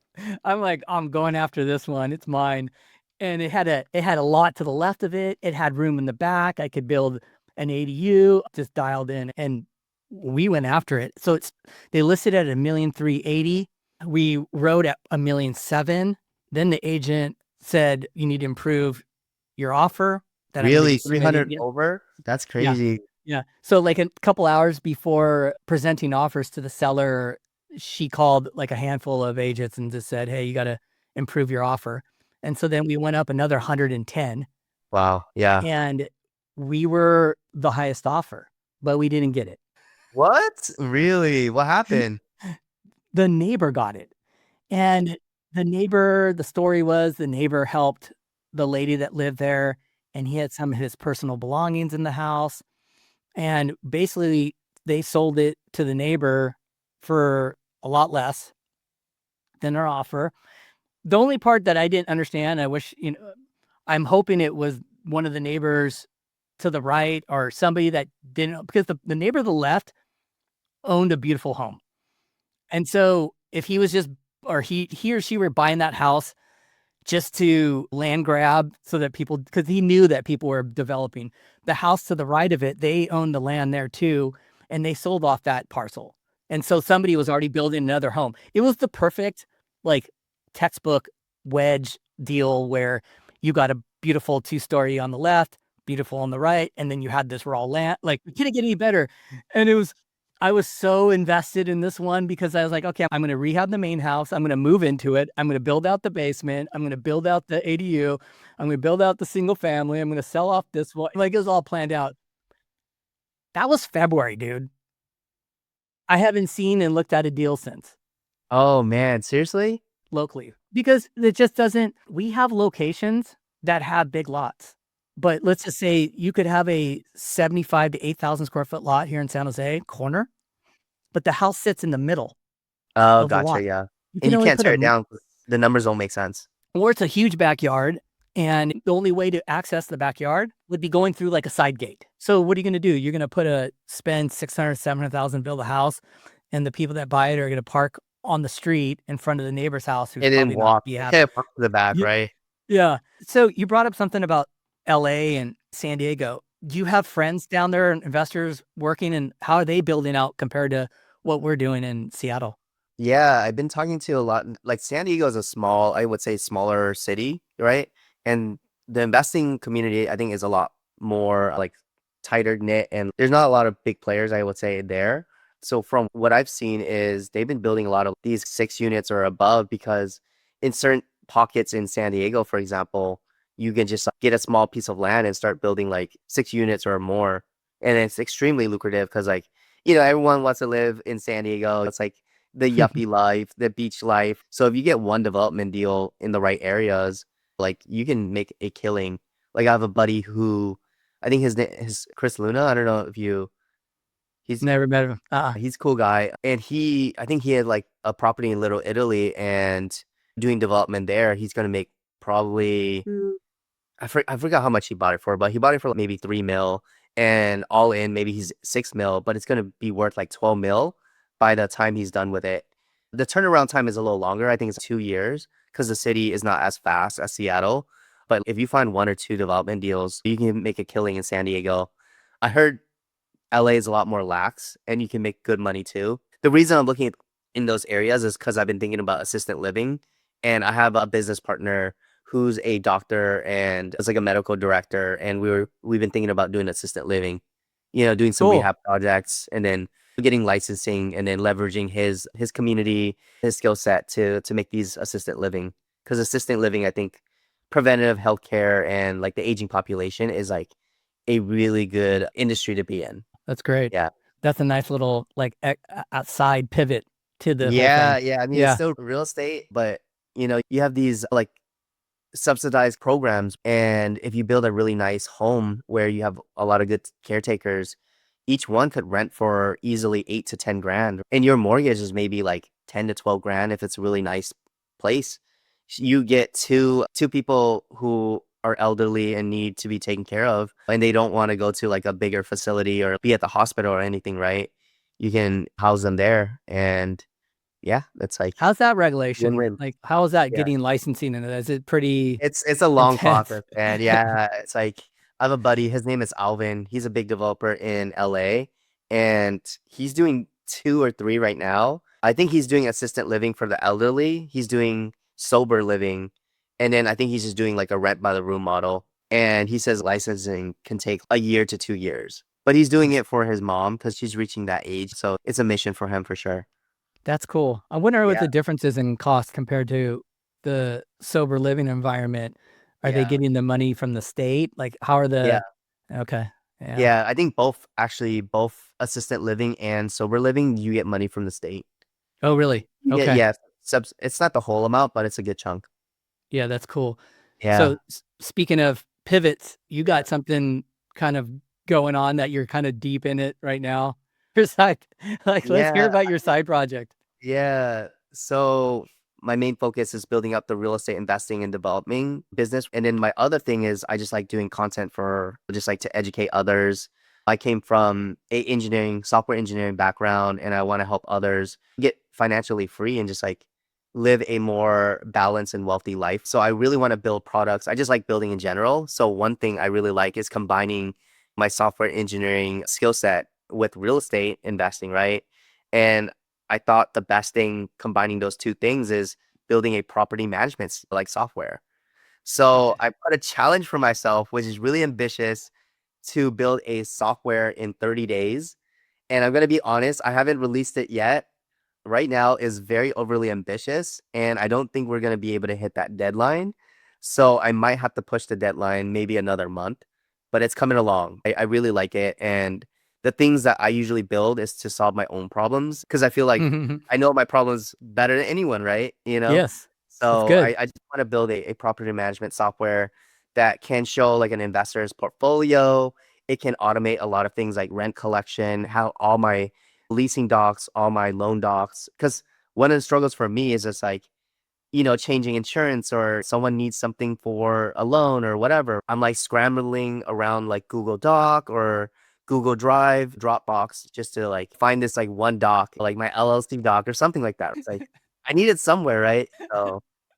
I'm like, I'm going after this one. It's mine. And it had a lot to the left of it. It had room in the back. I could build an ADU, just dialed in, and we went after it. So they listed at 1,380,000. We wrote at 1,700,000. Then the agent said, you need to improve your offer that I'm going to Really, be submitting. 300 over? That's Yeah. crazy. Yeah. So like a couple hours before presenting offers to the seller, she called like a handful of agents and just said, hey, you got to improve your offer. And so then we went up another 110 Wow. Yeah. and we were the highest offer, but we didn't get it. What? Really? What happened? The neighbor got it. And the story was the neighbor helped the lady that lived there and he had some of his personal belongings in the house. And basically, they sold it to the neighbor for a lot less than their offer. The only part that I didn't understand, I wish, I'm hoping it was one of the neighbors to the right or somebody that didn't, because the neighbor to the left owned a beautiful home. And so if he was just, or he or she were buying that house just to land grab so that people, because he knew that people were developing. The house to the right of it, they owned the land there too, and they sold off that parcel. And so somebody was already building another home. It was the perfect, like, textbook wedge deal where you got a beautiful 2-story on the left, beautiful on the right, and then you had this raw land. Like, it couldn't get any better. And I was so invested in this one because I was like, okay, I'm going to rehab the main house. I'm going to move into it. I'm going to build out the basement. I'm going to build out the ADU. I'm going to build out the single family. I'm going to sell off this one. Like, it was all planned out. That was February, dude. I haven't seen and looked at a deal since Oh man, seriously? locally because it just doesn't. We have locations that have big lots, but let's just say you could have a 75 to 8,000 square foot lot here in San Jose corner, but the house sits in the middle Oh, of the gotcha. lot. Yeah. You And can you only can't put tear it down 'cause the numbers don't make sense. or it's a huge backyard. And the only way to access the backyard would be going through like a side gate. So what are you going to do? You're going to spend 600, 700,000, build a house. And the people that buy it are going to park on the street in front of the neighbor's house who's And then probably not walk. be happy. Okay, walk to the back, Ye- right? Yeah. So you brought up something about LA and San Diego. Do you have friends down there and investors working and how are they building out compared to what we're doing in Seattle? Yeah, I've been talking to a lot. Like San Diego is a small, I would say, smaller city, right? And the investing community, I think, is a lot more like tighter knit, and there's not a lot of big players, I would say, there. So from what I've seen is they've been building a lot of these 6 units or above because in certain pockets in San Diego, for example, you can just like, get a small piece of land and start building like 6 units or more, and it's extremely lucrative because like everyone wants to live in San Diego. It's like the yuppie life, the beach life. So if you get one development deal in the right areas, like you can make a killing. Like I have a buddy who I think his name is Chris Luna. I don't know if he's Never met him. he's a cool guy. And I think he had like a property in Little Italy and doing development there. He's gonna make probably I forgot how much he bought it for, but he bought it for like maybe 3 mil and all in maybe he's 6 mil, but it's gonna be worth like 12 mil by the time he's done with it. The turnaround time is a little longer. I think it's 2 years because the city is not as fast as Seattle. But if you find one or two development deals, you can make a killing in San Diego. I heard LA is a lot more lax and you can make good money too. The reason I'm looking in those areas is because I've been thinking about assistant living and I have a business partner who's a doctor and is like a medical director and we've been thinking about doing assistant living, doing some Cool. rehab projects and then getting licensing and then leveraging his community, his skill set to make these assistant living. Because assistant living, I think preventative healthcare and like the aging population is like a really good industry to be in. That's great. Yeah. That's a nice little like outside pivot to the whole Yeah, thing. yeah. I mean, it's Yeah. still real estate, but you have these like subsidized programs. And if you build a really nice home where you have a lot of good caretakers, each one could rent for easily 8 to 10 grand. And your mortgage is maybe like 10 to 12 grand if it's a really nice place. You get two people who are elderly and need to be taken care of, and they don't want to go to like a bigger facility or be at the hospital or anything, right? You can house them there, and yeah, that's like How's that regulation? win-win. Like, how is that Yeah. getting licensing in it? Is it pretty It's a long intense? process, and yeah, it's like I have a buddy, his name is Alvin. He's a big developer in LA, and he's doing two or three right now. I think he's doing assistant living for the elderly. He's doing sober living, and then I think he's just doing like a rent by the room model. And he says licensing can take a year to 2 years. But he's doing it for his mom because she's reaching that age. So it's a mission for him for sure. That's cool. I wonder what Yeah, the difference is in cost compared to the sober living environment. Are they yeah, getting the money from the state? Like, how are yeah. okay. Yeah. Yeah, I think both actually, both assistant living and sober living, you get money from the state. Oh, really? You get, Okay. yeah, it's not the whole amount, but it's a good chunk. Yeah, that's cool. Yeah. So speaking of pivots, you got something kind of going on that you're kind of deep in it right now. Your side, like, let's hear Yeah. about your side project. Yeah. So my main focus is building up the real estate investing and developing business. And then my other thing is I just like doing content for just like to educate others. I came from a engineering, software engineering background, and I want to help others get financially free and just like live a more balanced and wealthy life. So I really want to build products. I just like building in general. So one thing I really like is combining my software engineering skill set with real estate investing, right? And I thought the best thing combining those two things is building a property management like software. So I put a challenge for myself, which is really ambitious, to build a software in 30 days. And I'm going to be honest, I haven't released it yet. Right now is very overly ambitious, and I don't think we're going to be able to hit that deadline. So I might have to push the deadline maybe another month, but it's coming along. I really like it. And the things that I usually build is to solve my own problems because I feel like I know my problems better than anyone, right? Yes, that's So good. I just want to build a property management software that can show like an investor's portfolio. It can automate a lot of things like rent collection, how all my leasing docs, all my loan docs. Because one of the struggles for me is just like, changing insurance or someone needs something for a loan or whatever. I'm like scrambling around like Google Doc or Google Drive, Dropbox, just to like find this like one doc, like my LLC doc or something like that. It's like I need it somewhere, right?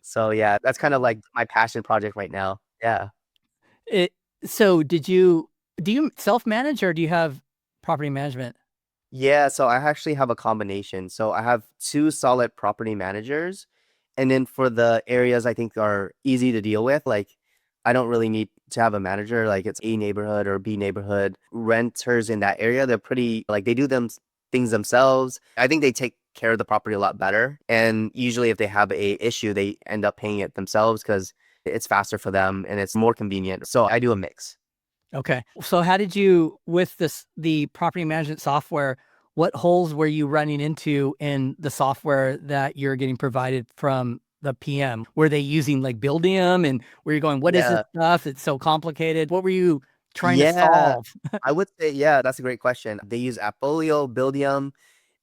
So yeah, that's kind of like my passion project right now. Yeah. It so do you self-manage or do you have property management? Yeah, so I actually have a combination. So I have two solid property managers. And then for the areas I think are easy to deal with, like I don't really need to have a manager, like it's A neighborhood or B neighborhood. Renters in that area, they're pretty like they do them things themselves. I think they take care of the property a lot better. And usually if they have a issue, they end up paying it themselves because it's faster for them and it's more convenient. So I do a mix. Okay. So how did you with the property management software, what holes were you running into in the software that you're getting provided from the PM? Were they using like Buildium and were you going, what is this Yeah. stuff? It's so complicated. What were you trying to Yeah. solve? I would say, yeah, that's a great question. They use Appfolio, Buildium,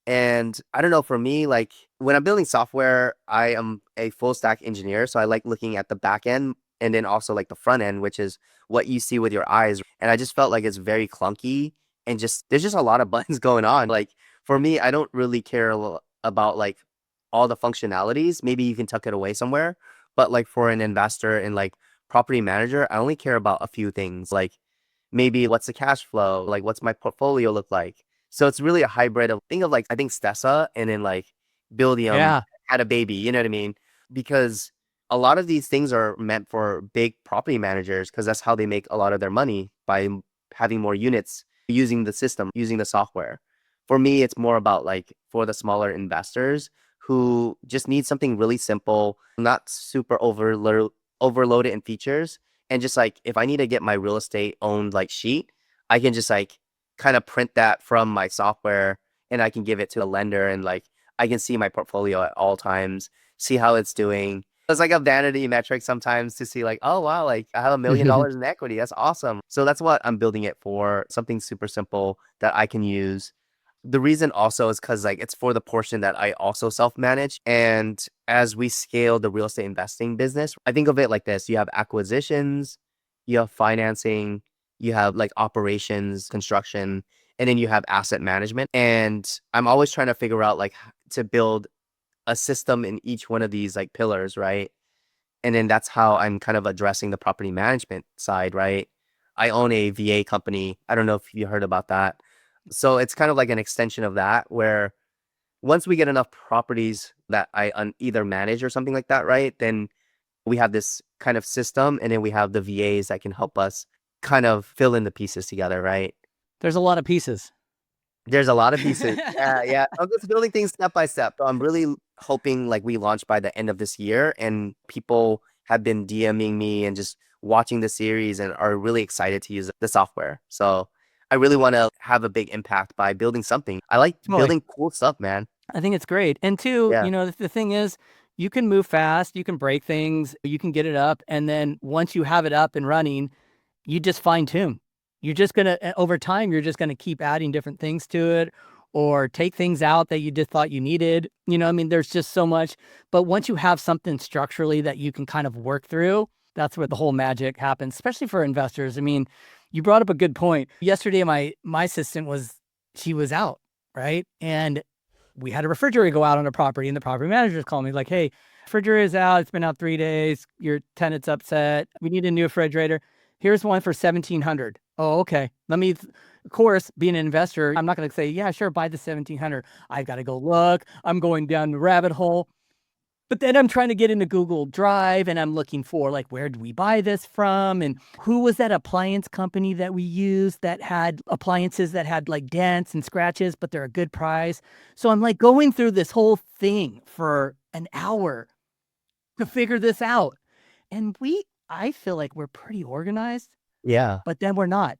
and I don't know, for me, like when I'm building software, I am a full stack engineer. So I like looking at the back end and then also like the front end, which is what you see with your eyes. And I just felt like it's very clunky and just there's just a lot of buttons going on. Like for me, I don't really care about like all the functionalities. Maybe you can tuck it away somewhere. But like for an investor and like property manager, I only care about a few things. Like maybe what's the cash flow? Like what's my portfolio look like? So it's really a hybrid of think of like I think Stessa and then like Buildium Yeah. had a baby, you know what I mean? Because a lot of these things are meant for big property managers because that's how they make a lot of their money by having more units using the system, using the software. For me, it's more about like for the smaller investors who just need something really simple, not super overloaded in features. And just like if I need to get my real estate owned like sheet, I can just like kind of print that from my software and I can give it to a lender and like I can see my portfolio at all times, see how it's doing. It's like a vanity metric sometimes to see like, oh wow, like I have $1 million in equity. That's awesome. So that's what I'm building it for, something super simple that I can use. The reason also is because like it's for the portion that I also self-manage. And as we scale the real estate investing business, I think of it like this. You have acquisitions, you have financing, you have like operations, construction, and then you have asset management. And I'm always trying to figure out like to build a system in each one of these like pillars, right? And then that's how I'm kind of addressing the property management side, right? I own a VA company. I don't know if you heard about that. So it's kind of like an extension of that, where once we get enough properties that I either manage or something like that, right? Then we have this kind of system, and then we have the VAs that can help us kind of fill in the pieces together, right? There's a lot of pieces. There's a lot of pieces. Yeah, yeah. I'm just building things step by step. So I'm really hoping like we launch by the end of this year, and people have been DMing me and just watching the series and are really excited to use the software. So I really want to have a big impact by building something. I like Totally. building cool stuff, man. I think it's great. And two, Yeah. the thing is, you can move fast, you can break things, you can get it up. And then once you have it up and running, you just fine tune. You're just going to, over time, you're just going to keep adding different things to it or take things out that you just thought you needed. I mean, there's just so much. But once you have something structurally that you can kind of work through, that's where the whole magic happens, especially for investors. I mean, you brought up a good point. Yesterday, my assistant she was out, right? And we had a refrigerator go out on a property, and the property managers called me like, "Hey, refrigerator is out. It's been out 3 days. Your tenant's upset. We need a new refrigerator. Here's one for 1,700. Oh, okay. Of course, being an investor, I'm not going to say, yeah, sure, buy the 1,700. I've got to go look. I'm going down the rabbit hole. But then I'm trying to get into Google Drive and I'm looking for like, where did we buy this from? And who was that appliance company that we used that had appliances that had like dents and scratches, but they're a good price. So I'm like going through this whole thing for an hour to figure this out. And I feel like we're pretty organized, Yeah. but then we're not.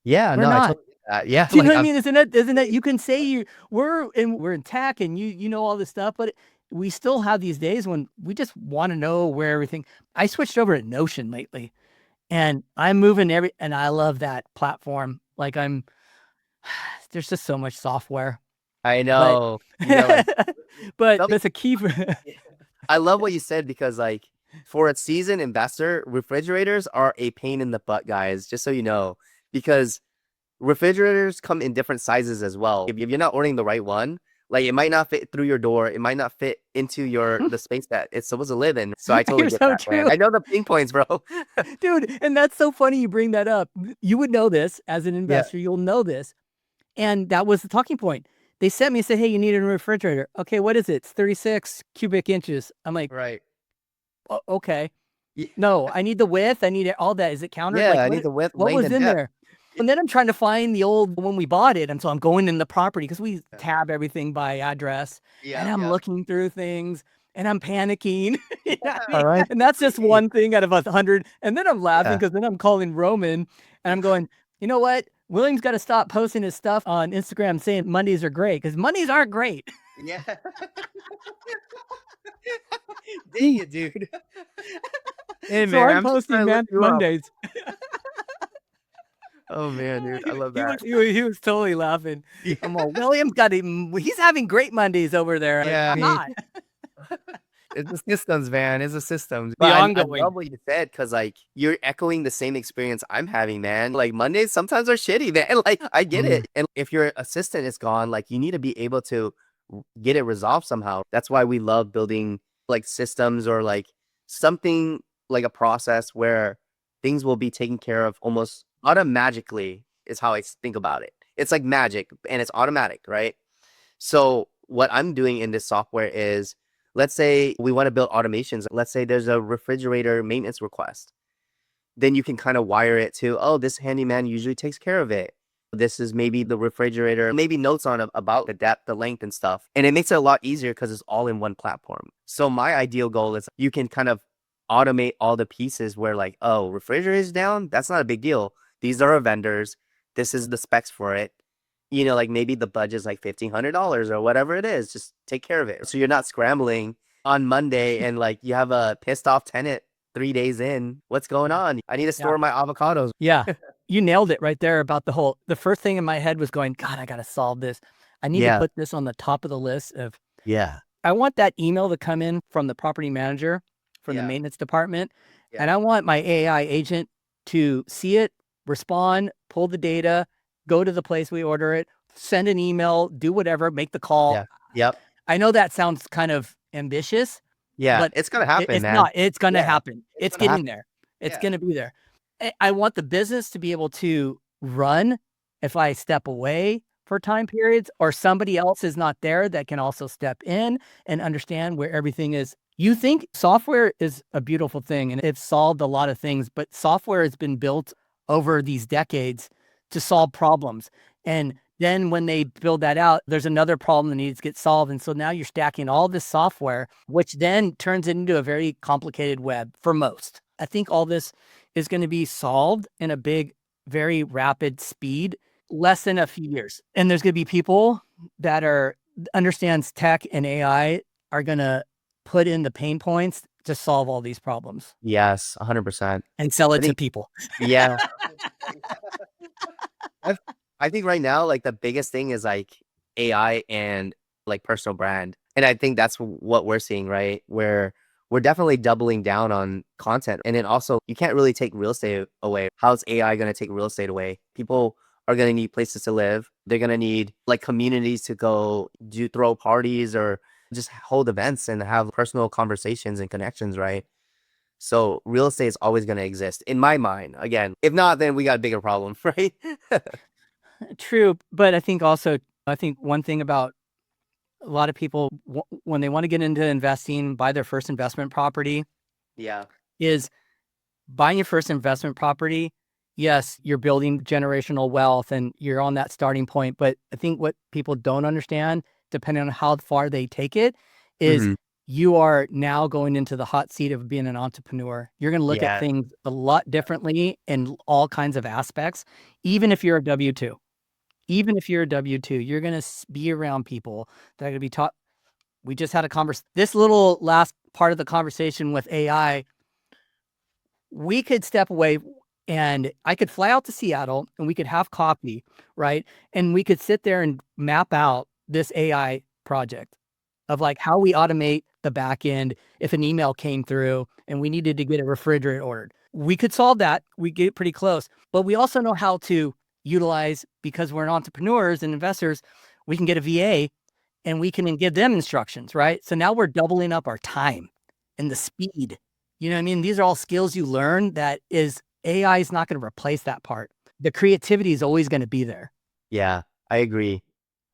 Yeah. We're No, I not. totally get that. Yeah. Do you know Like what I I'm mean? Isn't that you can say we're in tech and you know all this stuff, but we still have these days when we just want to know where everything. I switched over to Notion lately, and I'm moving and I love that platform. Like there's just so much software, I but know. You're like but something. it's a key for. I love what you said because like for a seasoned investor, refrigerators are a pain in the butt, guys, just so you know, because refrigerators come in different sizes as well. If you're not ordering the right one, like it might not fit through your door, it might not fit into the space that it's supposed to live in. So I totally You're get so that, man. true. I know the pain points, bro. Dude, and that's so funny you bring that up. You would know this as an Yeah, investor, you'll know this. And that was the talking point. They sent me and said, "Hey, you need a refrigerator." Okay, what is it? It's 36 cubic inches. I'm like, right. Okay. Y- No, I need the width. I need all that. Is it countered? Yeah, Like I need the width, what length, was and in depth. there? And then I'm trying to find the old when we bought it. And so I'm going in the property because we Yeah, tab everything by address. And yeah, I'm yeah. looking through things and I'm panicking. You know what I All mean? right. And that's just one thing out of 100. And then I'm laughing Yeah. because then I'm calling Roman and I'm going, you know what? William's got to stop posting his stuff on Instagram saying Mondays are great because Mondays aren't great. Yeah. Dang it, dude. Hey, So man, I'm I'm just trying posting to lift you up. Mondays. Oh man, dude, I love He was that. he was totally laughing. Yeah, I'm all, William's got him. He's having great Mondays over there. Like, yeah. I'm not. It's the systems, man. It's the systems. The But I ongoing. love what you said because like you're echoing the same experience I'm having, man. Like Mondays sometimes are shitty, man. Like I get Mm. it. And if your assistant is gone, like you need to be able to get it resolved somehow. That's why we love building like systems or like something like a process where things will be taken care of almost automatically is how I think about it. It's like magic and it's automatic, right? So what I'm doing in this software is, let's say we want to build automations. Let's say there's a refrigerator maintenance request. Then you can kind of wire it to, oh, this handyman usually takes care of it. This is maybe the refrigerator, maybe notes on it about the depth, the length, and stuff. And it makes it a lot easier because it's all in one platform. So my ideal goal is you can kind of automate all the pieces where like, oh, refrigerator's down. That's not a big deal. These are our vendors. This is the specs for it. like maybe the budget's like $1,500 or whatever it is. Just take care of it. So you're not scrambling on Monday and like you have a pissed off tenant 3 days in. What's going on? I need to Yeah. store my avocados. Yeah. You nailed it right there about the first thing in my head was going, God, I got to solve this. I need to Yeah. put this on the top of the list of, Yeah. I want that email to come in from the property manager, from the Yeah. maintenance department. And Yeah. I want my AI agent to see it, respond, pull the data, go to the place we order it, send an email, do whatever, make the call. Yeah. Yep. I know that sounds kind of ambitious, Yeah. but It's gonna happen, it's man. not. It's going to Yeah. happen. It's It's gonna getting happen. there. It's Yeah. going to be there. I want the business to be able to run if I step away for time periods or somebody else is not there that can also step in and understand where everything is. You think software is a beautiful thing and it's solved a lot of things, but software has been built over these decades to solve problems. And then when they build that out, there's another problem that needs to get solved. And so now you're stacking all this software, which then turns it into a very complicated web for most. I think all this is going to be solved in a big, very rapid speed, less than a few years. And there's going to be people that understands tech and AI are going to put in the pain points to solve all these problems Yes, 100%. and sell I it to think, people. yeah. I I think right now, like the biggest thing is like AI and like personal brand. And I think that's what we're seeing, right? Where we're definitely doubling down on content. And then also, you can't really take real estate away. How's AI going to take real estate away? People are going to need places to live. They're going to need like communities to go throw parties or just hold events and have personal conversations and connections, right? So real estate is always going to exist in my mind. Again, if not, then we got a bigger problem, right? True. But I think also, I think one thing about a lot of people, when they want to get into investing, buy their first investment property, Yeah. is buying your first investment property. Yes, you're building generational wealth and you're on that starting point. But I think what people don't understand, depending on how far they take it, is Hmm. you are now going into the hot seat of being an entrepreneur. You're going to look at Yeah. things a lot differently in all kinds of aspects, even if you're a W-2. Even if you're a W-2, you're going to be around people that are going to be taught. We just had a conversation. This little last part of the conversation with AI, we could step away and I could fly out to Seattle and we could have coffee, right? And we could sit there and map out this AI project of like how we automate the back end if an email came through and we needed to get a refrigerator ordered. We could solve that. We get pretty close, but we also know how to utilize, because we're entrepreneurs and investors, we can get a VA and we can give them instructions, right? So now we're doubling up our time and the speed. You know what I mean? These are all skills you learn that is AI is not going to replace that part. The creativity is always going to be there. Yeah, I agree.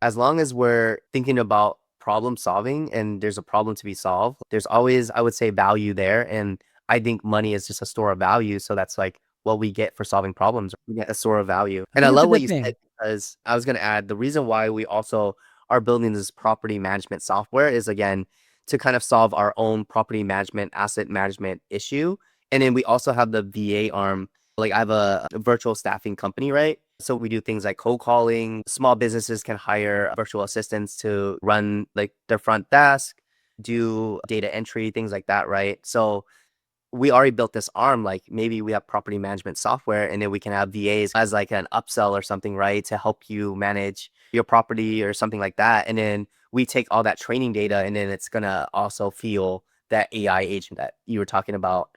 As long as we're thinking about problem solving and there's a problem to be solved, there's always, I would say, value there. And I think money is just a store of value. So that's like what we get for solving problems. We get a store of value. I And I think it's a love what good you said thing. because I was going to add the reason why we also are building this property management software is again to kind of solve our own property management, asset management issue. And then we also have the VA arm. Like I have a virtual staffing company, right? So we do things like cold calling. Small businesses can hire virtual assistants to run like their front desk, do data entry, things like that, right? So we already built this arm. Like maybe we have property management software and then we can have VAs as like an upsell or something, right? To help you manage your property or something like that. And then we take all that training data and then it's gonna also fuel that AI agent that you were talking about.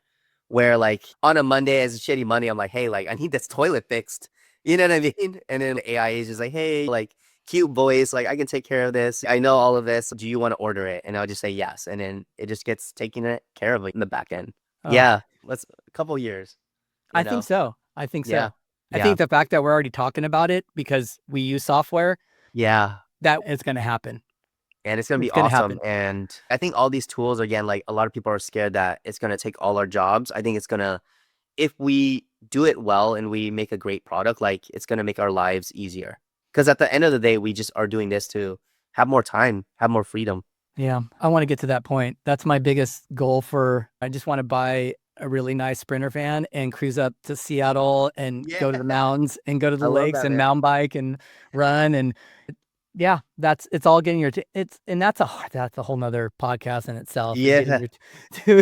Where like on a Monday as a shitty Monday, I'm like, hey, like I need this toilet fixed. You know what I mean? And then the AI is just like, hey, like cute voice, like I can take care of this. I know all of this. Do you want to order it? And I'll just say yes. And then it just gets taken care of in the back end. Oh, Yeah, let's a couple years, I think so. I think Yeah, so. I yeah, think the fact that we're already talking about it because we use software, yeah. that is going to happen. And it's gonna be It's going to awesome. happen. And I think all these tools, again, like a lot of people are scared that it's gonna take all our jobs. I think it's gonna, if we do it well and we make a great product, like it's gonna make our lives easier. Because at the end of the day, we just are doing this to have more time, have more freedom. Yeah, I want to get to that point. That's my biggest goal I just want to buy a really nice Sprinter van and cruise up to Seattle and Yeah. go to the mountains and go to I the love lakes that, and man. mountain bike and run. And yeah, it's all getting your, it's, and that's a whole nother podcast in itself is getting Yeah. your,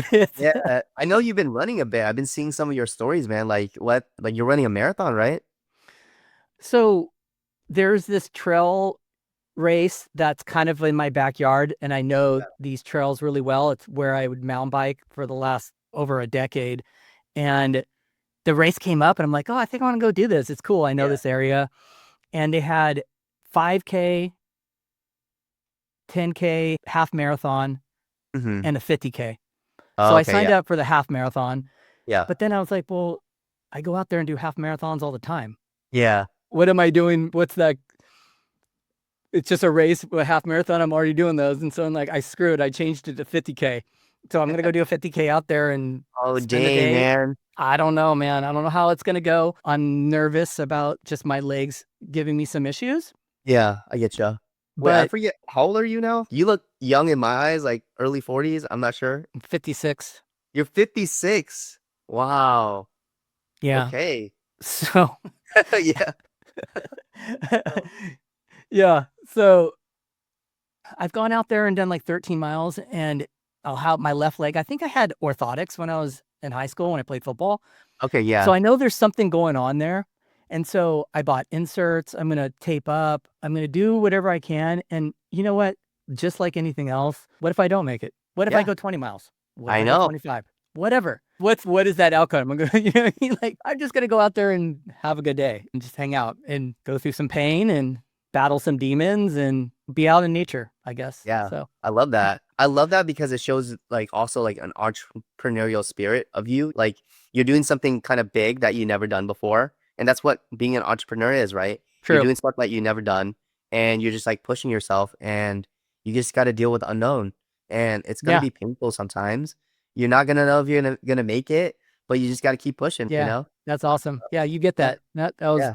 dude, it's, Yeah. I know you've been running a bit. I've been seeing some of your stories, man. Like what? Like you're running a marathon, right? so there's this trail race that's kind of in my backyard, and I know Yeah. these trails really well. It's where I would mountain bike for the last over a decade. And the race came up, and I'm like, oh, I think I want to go do this. It's cool. I know Yeah. this area. And they had 5K, 10K, half marathon, Hmm. and a 50K. So Oh, I okay. signed Yeah. up for the half marathon, Yeah. but then I was like, well, I go out there and do half marathons all the time. Yeah. What am I doing? What's that? It's just a race, a half marathon. I'm already doing those. And so I'm like, I screwed. I changed it to 50K. So I'm going to go do a 50K out there and Oh, spend the dang, day. man. I don't know, man. I don't know how it's going to go. I'm nervous about just my legs giving me some issues, Yeah, I get you. Wait, I but forget. How old are you now? You look young in my eyes, like early 40s. I'm not sure. I'm 56. You're 56. Wow. Yeah. Okay. So, Yeah. Oh. yeah. So I've gone out there and done like 13 miles, and I'll have my left leg. I think I had orthotics when I was in high school when I played football. Okay, So yeah. I know there's something going on there. And so I bought inserts. I'm going to tape up. I'm going to do whatever I can. And you know what? Just like anything else, what if I don't make it? What if I Yeah. go 20 miles? What if I I go know. 25? Whatever. What is that outcome? I'm going to, you know what I mean? Like, I'm just going to go out there and have a good day and just hang out and go through some pain and battle some demons and be out in nature, I guess. Yeah. So, I love that. I love that because it shows like also like an entrepreneurial spirit of you. Like you're doing something kind of big that you never done before. And that's what being an entrepreneur is, right? You're true. doing stuff that you never done and you're just like pushing yourself and you just got to deal with the unknown. And it's going to Yeah. be painful sometimes. You're not going to know if you're gonna make it, but you just got to keep pushing, you Yeah. know? That's awesome. Yeah. You get Yeah. that. That was Yeah.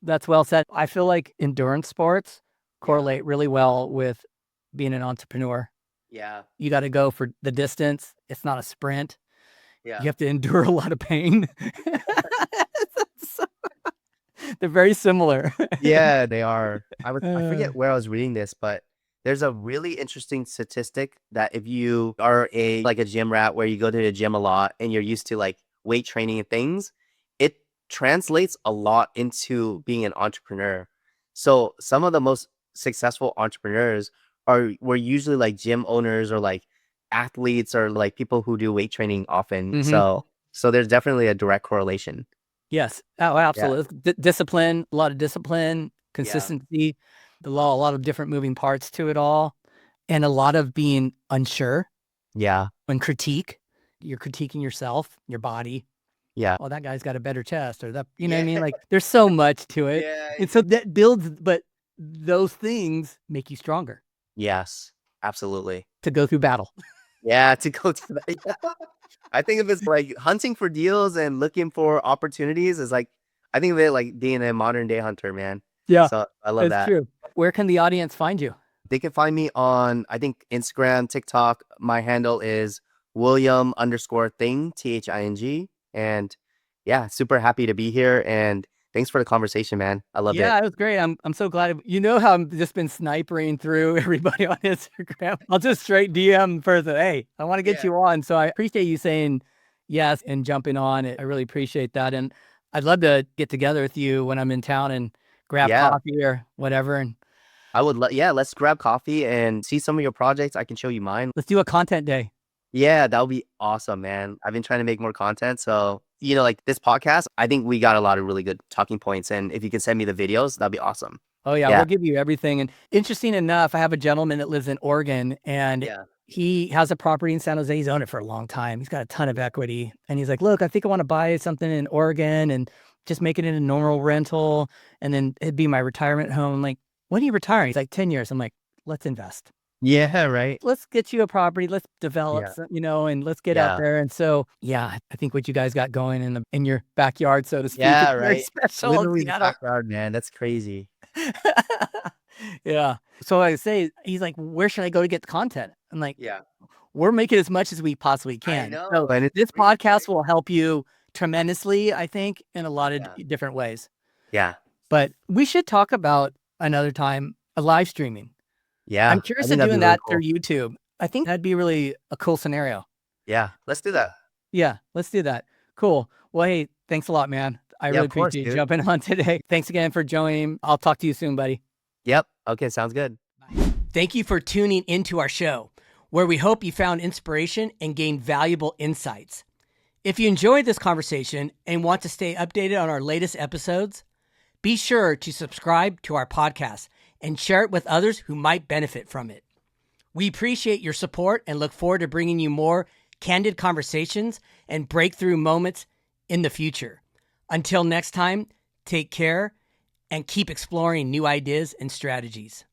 That's well said. I feel like endurance sports Yeah. correlate really well with being an entrepreneur. Yeah. You got to go for the distance. It's not a sprint. You Yeah. have to endure a lot of pain. So, they're very similar. Yeah, they are. I Uh, forget where I was reading this, but there's a really interesting statistic that if you are a like a gym rat where you go to the gym a lot and you're used to like weight training and things, it translates a lot into being an entrepreneur. So some of the most successful entrepreneurs were usually like gym owners or like athletes or like people who do weight training often. mhm. So there's definitely a direct correlation. Yes. Oh, Yeah. absolutely. Discipline, a lot of discipline, Yeah. consistency, the law, a lot of different moving parts to it all, and a lot of being unsure Yeah. when critique. You're critiquing yourself, your body. Yeah. Oh, that guy's got a better chest, or that, you know what I Yeah. mean? Like, there's so much to it. Yeah. And so that builds, but those things make you stronger Yes, absolutely. to go through battle. Yeah, to go to that. Yeah. I think of it like hunting for deals and looking for opportunities is like I think of it like being a modern day hunter, man. Yeah, So I love it's that. true. Where can the audience find you? They can find me on I think Instagram, TikTok. My handle is William underscore thing, THING. And yeah, super happy to be here. And thanks for the conversation, man. I loved Yeah, it. it was great. I'm so glad. You know how I'm just been snipering through everybody on Instagram. I'll just straight DM person. Hey, I want to get Yeah. you on. So I appreciate you saying yes and jumping on it. I really appreciate that. And I'd love to get together with you when I'm in town and grab Yeah. coffee or whatever. And I would yeah, let's grab coffee and see some of your projects. I can show you mine. let's do a content day. Yeah, that would be awesome, man. I've been trying to make more content. So, like this podcast, I think we got a lot of really good talking points. And if you can send me the videos, that'd be awesome. Oh yeah, Yeah. we'll give you everything. And interesting enough, I have a gentleman that lives in Oregon, and Yeah. he has a property in San Jose. He's owned it for a long time. He's got a ton of equity. And he's like, look, I think I want to buy something in Oregon and just make it in a normal rental. And then it'd be my retirement home. I'm like, when are you retiring? He's like, 10 years. I'm like, let's invest. Yeah, right. Let's get you a property. Let's develop, Yeah. and let's get out Yeah. there. And so, yeah, I think what you guys got going in your backyard, so to speak, Yeah, it's very right. special in Literally the Seattle. backyard, man. That's crazy. Yeah. So I say, he's like, where should I go to get the content? I'm like, Yeah. we're making as much as we possibly can. I know, So and it's this free, podcast right? will help you tremendously, I think, in a lot of Yeah. different ways. Yeah. But we should talk about another time a live streaming. I'm Yeah. I curious think of that'd be doing really that through cool. YouTube. I think that'd be really a cool scenario. Yeah. Let's do that. Yeah, let's do that. Cool. Well, hey, thanks a lot, man. I Yeah, really of course, appreciate you dude. jumping on today. Thanks again for joining. I'll talk to you soon, buddy. Yep. Okay, sounds good. Thank you for tuning into our show, where we hope you found inspiration and gained valuable insights. If you enjoyed this conversation and want to stay updated on our latest episodes, be sure to subscribe to our podcast and share it with others who might benefit from it. We appreciate your support and look forward to bringing you more candid conversations and breakthrough moments in the future. Until next time, take care and keep exploring new ideas and strategies.